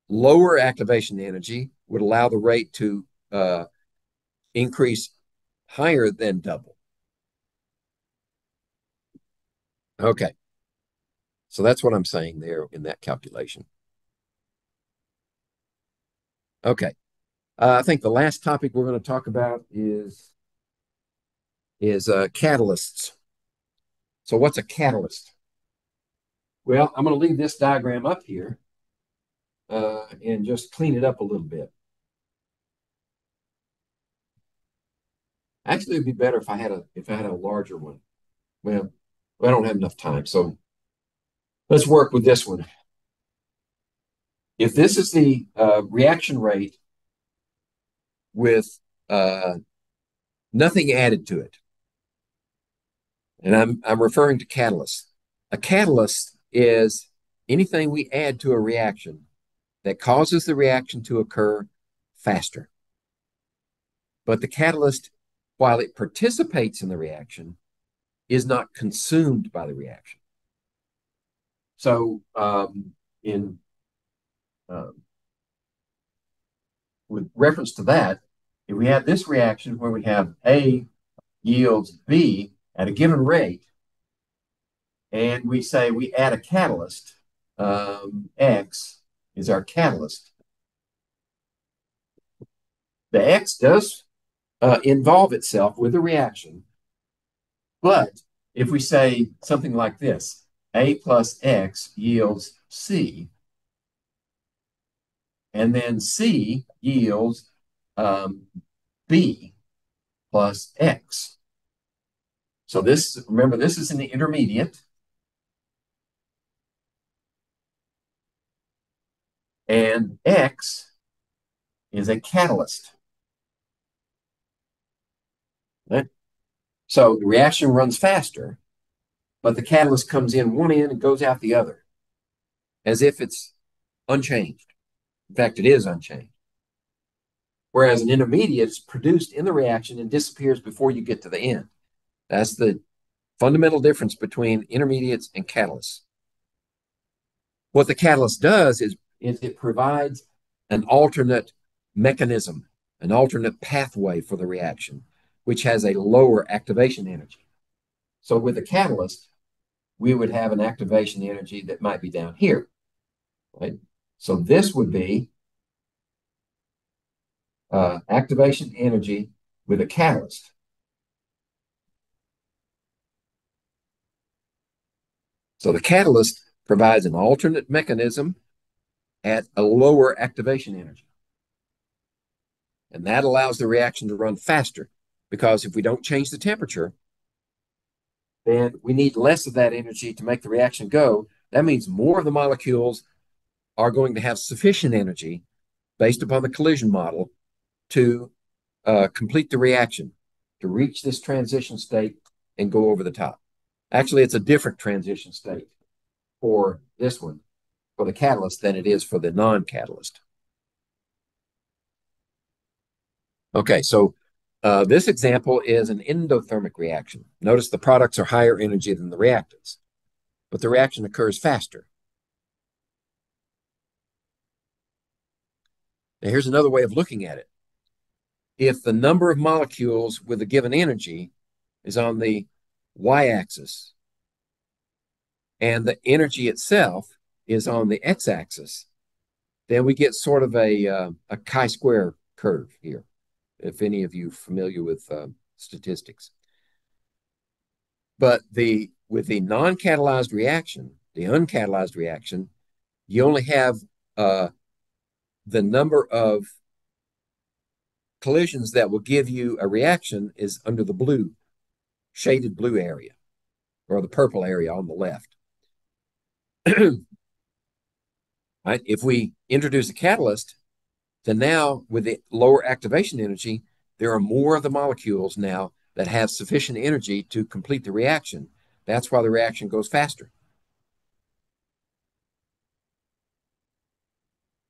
Speaker 1: Lower activation energy would allow the rate to increase higher than double. Okay. So that's what I'm saying there in that calculation. Okay. I think the last topic we're going to talk about is is catalysts. So what's a catalyst? Well, I'm going to leave this diagram up here and just clean it up a little bit. Actually, it'd be better if I had a larger one. Well, I don't have enough time, so let's work with this one. If this is the reaction rate with nothing added to it, and I'm referring to catalysts. A catalyst is anything we add to a reaction that causes the reaction to occur faster. But the catalyst, while it participates in the reaction, is not consumed by the reaction. So in with reference to that, if we have this reaction where we have A yields B at a given rate, and we say we add a catalyst, X is our catalyst. The X does involve itself with the reaction, but if we say something like this, A plus X yields C, and then C yields B plus X. So this, remember, this is an intermediate. And X is a catalyst. Right? So the reaction runs faster, but the catalyst comes in one end and goes out the other, as if it's unchanged. In fact, it is unchanged. Whereas an intermediate is produced in the reaction and disappears before you get to the end. That's the fundamental difference between intermediates and catalysts. What the catalyst does is it provides an alternate mechanism, an alternate pathway for the reaction, which has a lower activation energy. So with a catalyst, we would have an activation energy that might be down here, right? So this would be activation energy with a catalyst. So the catalyst provides an alternate mechanism at a lower activation energy. And that allows the reaction to run faster, because if we don't change the temperature, then we need less of that energy to make the reaction go. That means more of the molecules are going to have sufficient energy based upon the collision model to complete the reaction, to reach this transition state and go over the top. Actually, it's a different transition state for this one, for the catalyst, than it is for the non-catalyst. Okay, so this example is an endothermic reaction. Notice the products are higher energy than the reactants, but the reaction occurs faster. Now, here's another way of looking at it. If the number of molecules with a given energy is on the y-axis and the energy itself is on the x-axis, then we get sort of a chi-square curve here, if any of you are familiar with statistics. But with the non-catalyzed reaction, the uncatalyzed reaction, you only have the number of collisions that will give you a reaction is under the blue, shaded blue area, or the purple area on the left. Right? If we introduce a catalyst, then now with the lower activation energy, there are more of the molecules now that have sufficient energy to complete the reaction. That's why the reaction goes faster.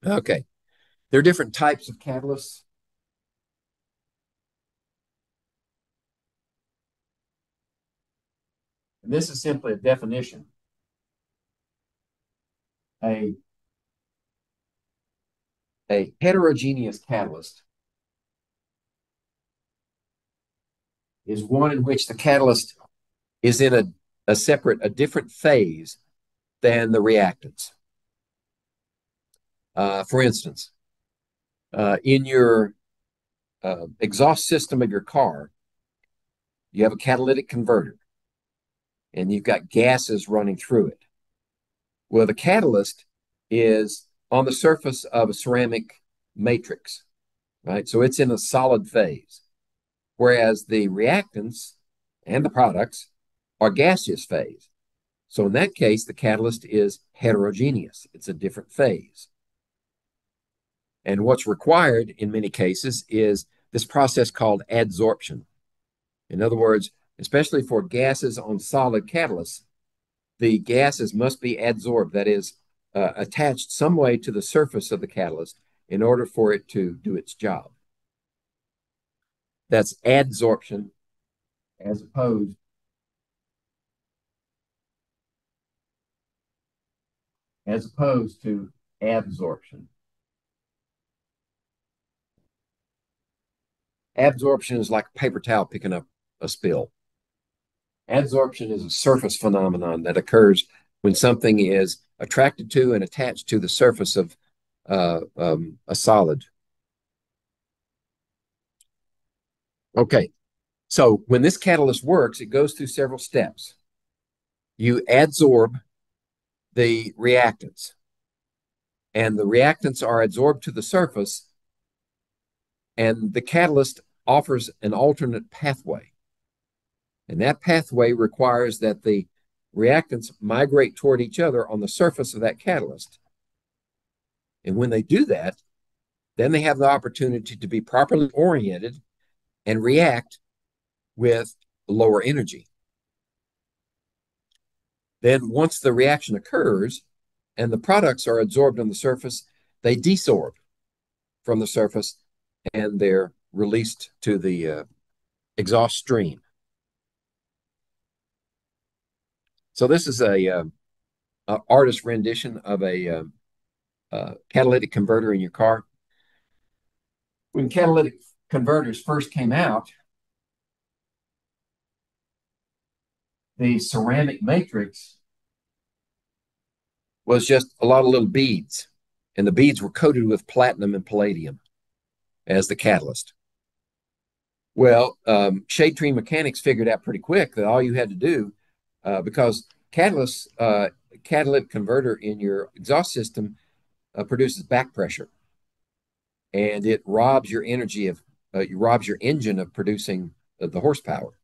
Speaker 1: Okay. There are different types of catalysts. And this is simply a definition. A heterogeneous catalyst is one in which the catalyst is in a different phase than the reactants. For instance, in your exhaust system of your car, you have a catalytic converter, and you've got gases running through it. Well, the catalyst is on the surface of a ceramic matrix, right? So it's in a solid phase, whereas the reactants and the products are gaseous phase. So in that case, the catalyst is heterogeneous. It's a different phase. And what's required in many cases is this process called adsorption. In other words, especially for gases on solid catalysts, the gases must be adsorbed, that is, attached some way to the surface of the catalyst in order for it to do its job. That's adsorption as opposed to absorption. Absorption is like a paper towel picking up a spill. Adsorption is a surface phenomenon that occurs when something is attracted to and attached to the surface of a solid. Okay, so when this catalyst works, it goes through several steps. You adsorb the reactants, and the reactants are adsorbed to the surface, and the catalyst offers an alternate pathway. And that pathway requires that the reactants migrate toward each other on the surface of that catalyst. And when they do that, then they have the opportunity to be properly oriented and react with lower energy. Then once the reaction occurs and the products are adsorbed on the surface, they desorb from the surface and they're released to the exhaust stream. So this is a artist rendition of a catalytic converter in your car. When catalytic converters first came out, the ceramic matrix was just a lot of little beads, and the beads were coated with platinum and palladium as the catalyst. Well, shade tree mechanics figured out pretty quick that all you had to do, because catalytic converter in your exhaust system produces back pressure, and it robs your engine of producing the horsepower.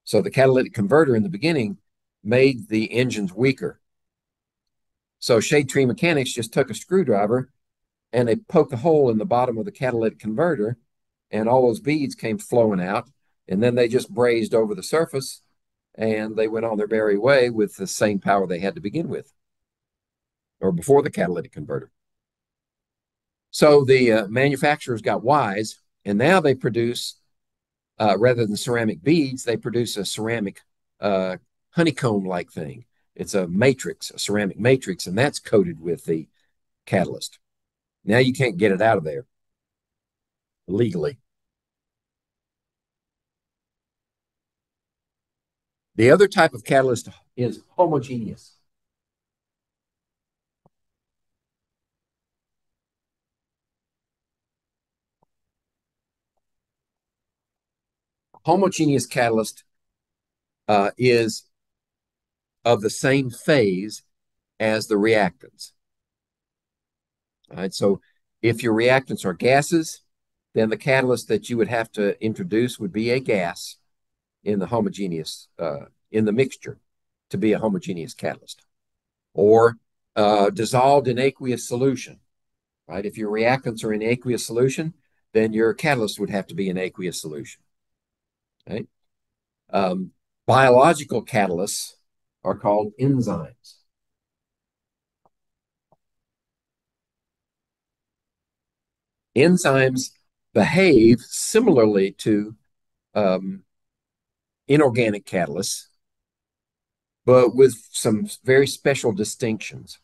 Speaker 1: So the catalytic converter in the beginning made the engines weaker. So shade tree mechanics just took a screwdriver and they poked a hole in the bottom of the catalytic converter, and all those beads came flowing out. And then they just brazed over the surface and they went on their merry way with the same power they had to begin with or before the catalytic converter. So the manufacturers got wise, and now they produce, rather than ceramic beads, they produce a ceramic honeycomb-like thing. It's a matrix, a ceramic matrix, and that's coated with the catalyst. Now you can't get it out of there legally. The other type of catalyst is homogeneous. Homogeneous catalyst is of the same phase as the reactants. All right, so if your reactants are gases, then the catalyst that you would have to introduce would be a gas in the homogeneous in the mixture to be a homogeneous catalyst, or dissolved in aqueous solution. Right, if your reactants are in aqueous solution, then your catalyst would have to be in aqueous solution. Right, biological catalysts are called enzymes. Enzymes behave similarly to inorganic catalysts, but with some very special distinctions.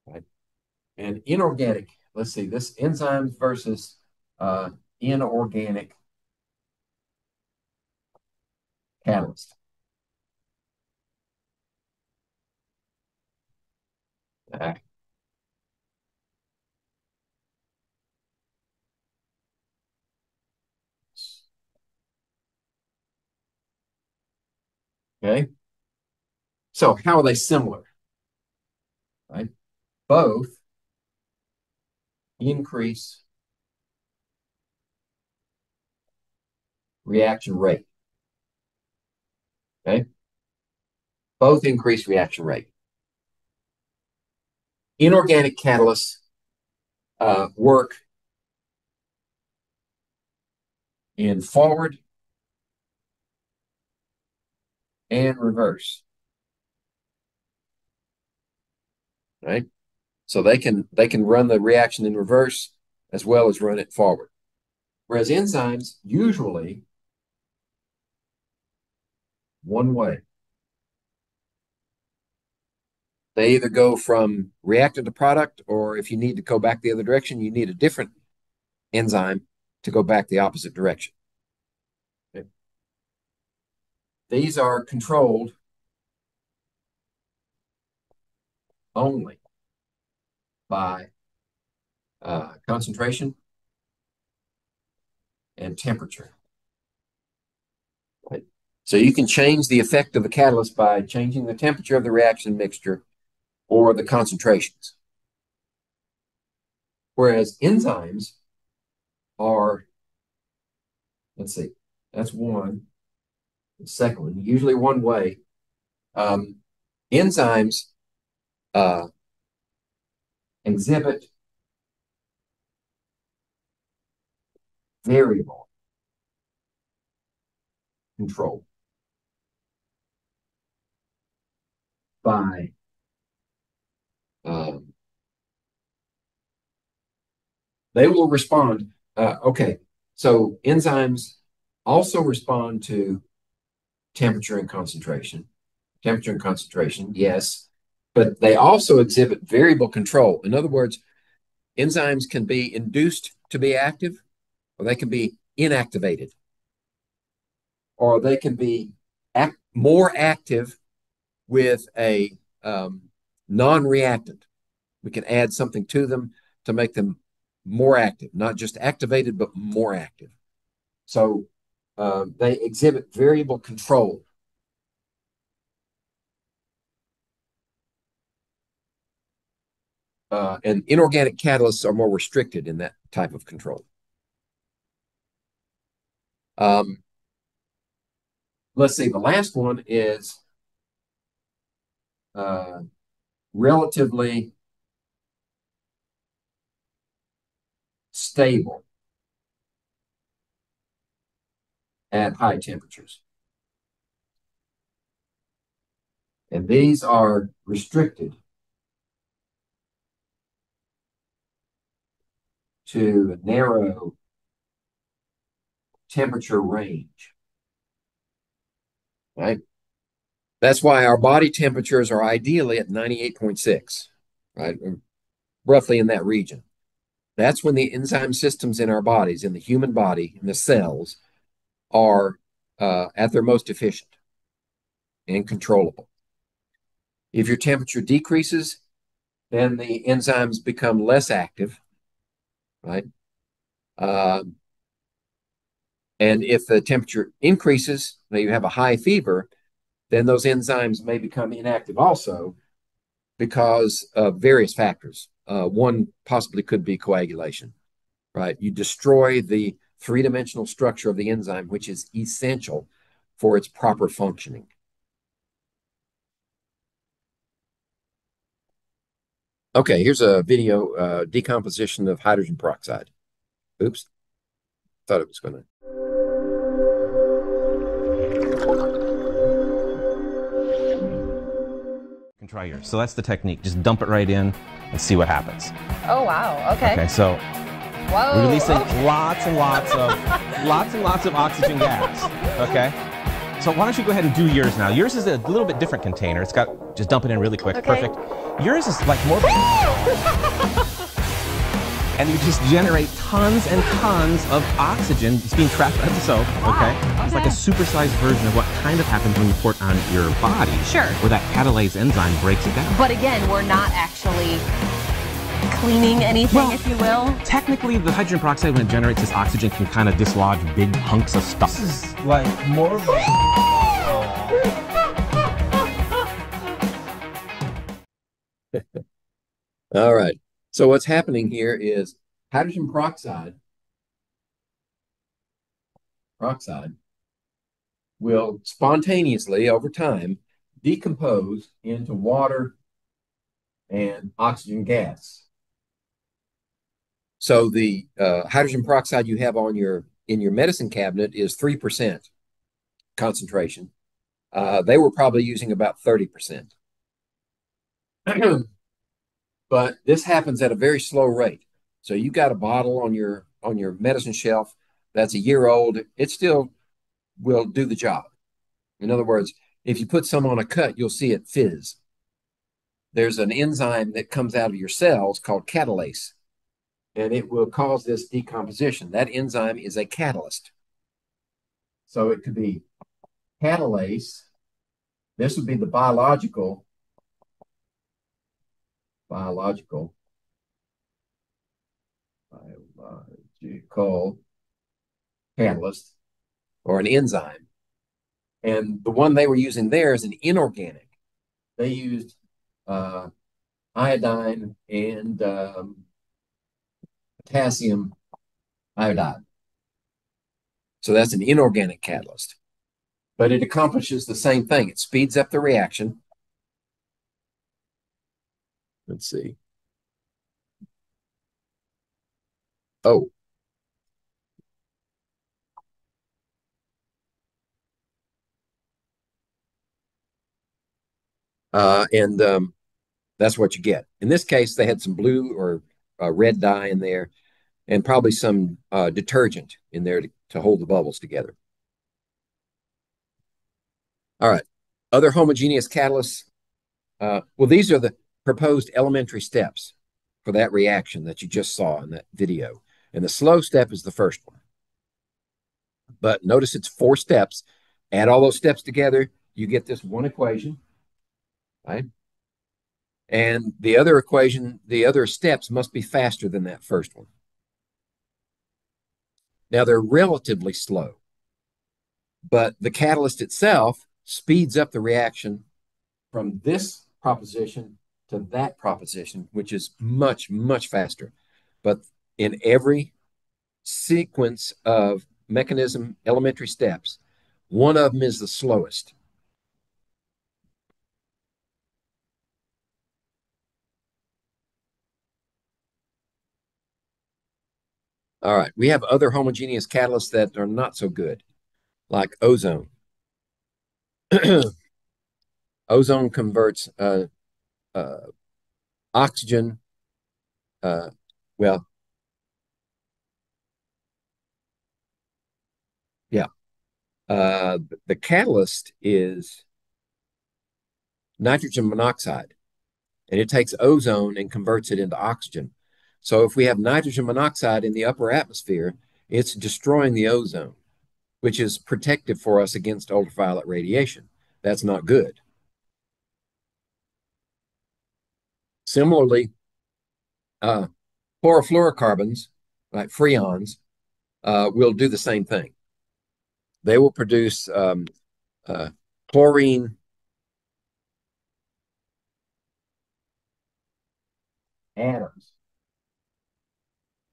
Speaker 1: Right? And inorganic, let's see, this enzymes versus inorganic catalyst. Uh, Okay. So how are they similar? Right? Both increase reaction rate. Okay. Both increase reaction rate. Inorganic catalysts work in forward and reverse. Right? So they can run the reaction in reverse as well as run it forward. Whereas enzymes usually one way. They either go from reactant to product, or if you need to go back the other direction, you need a different enzyme to go back the opposite direction. Okay. These are controlled only by concentration and temperature. Right? So you can change the effect of the catalyst by changing the temperature of the reaction mixture or the concentrations. Whereas enzymes are, let's see, that's one. The second one, usually one way. Enzymes exhibit variable control by they will respond. Okay, so enzymes also respond to temperature and concentration. Temperature and concentration, yes, but they also exhibit variable control. In other words, enzymes can be induced to be active, or they can be inactivated, or they can be more active with a non-reactant. We can add something to them to make them more active, not just activated, but more active. So they exhibit variable control. And inorganic catalysts are more restricted in that type of control. Let's see, the last one is relatively stable at high temperatures. And these are restricted to a narrow temperature range. Right? That's why our body temperatures are ideally at 98.6, right? Roughly in that region. That's when the enzyme systems in our bodies, in the human body, in the cells, are at their most efficient and controllable. If your temperature decreases, then the enzymes become less active, right? And if the temperature increases, you have a high fever, then those enzymes may become inactive also because of various factors. One possibly could be coagulation, right? You destroy the three-dimensional structure of the enzyme, which is essential for its proper functioning. Okay, here's a video decomposition of hydrogen peroxide. Oops, thought it was going to.
Speaker 2: Can try yours. So that's the technique. Just dump it right in and see what happens.
Speaker 3: Oh wow. Okay.
Speaker 2: Okay. So
Speaker 3: whoa,
Speaker 2: we're releasing
Speaker 3: okay.
Speaker 2: lots and lots of oxygen gas. Okay. So why don't you go ahead and do yours now? Yours is a little bit different container. It's got, just dump it in really quick.
Speaker 3: Okay.
Speaker 2: Perfect. Yours is like more. And you just generate tons and tons of oxygen. It's being trapped by the soap. Okay. It's like a supersized version of what kind of happens when you pour it on your body.
Speaker 3: Sure.
Speaker 2: Where that catalase enzyme breaks it down.
Speaker 3: But again, we're not actually cleaning anything, if you will.
Speaker 2: Technically, the hydrogen peroxide, when it generates this oxygen, can kind of dislodge big hunks of stuff.
Speaker 4: This is like more of a
Speaker 1: All right. So what's happening here is hydrogen peroxide will spontaneously over time decompose into water and oxygen gas. So the hydrogen peroxide you have on your in your medicine cabinet is 3% concentration. They were probably using about 30%. But this happens at a very slow rate. So you got a bottle on your medicine shelf that's a year old, it still will do the job. In other words, if you put some on a cut, you'll see it fizz. There's an enzyme that comes out of your cells called catalase, and it will cause this decomposition. That enzyme is a catalyst. So it could be catalase. This would be the biological catalyst or an enzyme. And the one they were using there is an inorganic. They used iodine and potassium iodide. So that's an inorganic catalyst. But it accomplishes the same thing. It speeds up the reaction. Let's see. Oh. And that's what you get. In this case, they had some blue or red dye in there and probably some detergent in there to hold the bubbles together. All right. Other homogeneous catalysts. Well, these are the proposed elementary steps for that reaction that you just saw in that video. And the slow step is the first one. But notice it's 4 steps. Add all those steps together, you get this one equation, right? And the other equation, the other steps must be faster than that first one. Now, they're relatively slow, but the catalyst itself speeds up the reaction from this proposition to that proposition, which is much, much faster. But in every sequence of mechanism elementary steps, one of them is the slowest. All right, we have other homogeneous catalysts that are not so good, like ozone. Ozone converts uh, oxygen. Uh, well, yeah. The catalyst is nitrogen monoxide, and it takes ozone and converts it into oxygen. So if we have nitrogen monoxide in the upper atmosphere, it's destroying the ozone, which is protective for us against ultraviolet radiation. That's not good. Similarly, uh, chlorofluorocarbons, like freons, will do the same thing. They will produce chlorine atoms.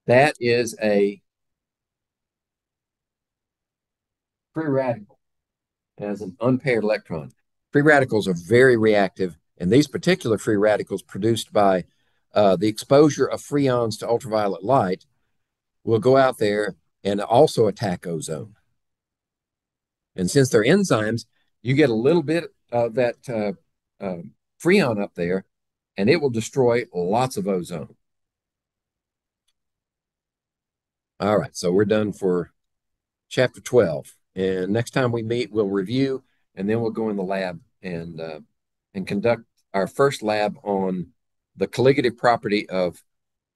Speaker 1: That is a free radical as an unpaired electron. Free radicals are very reactive, and these particular free radicals produced by the exposure of freons to ultraviolet light will go out there and also attack ozone. And since they're enzymes, you get a little bit of that freon up there, and it will destroy lots of ozone. All right, so we're done for chapter 12. And next time we meet, we'll review, and then we'll go in the lab and conduct our first lab on the colligative property of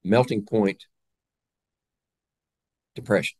Speaker 1: melting point depression.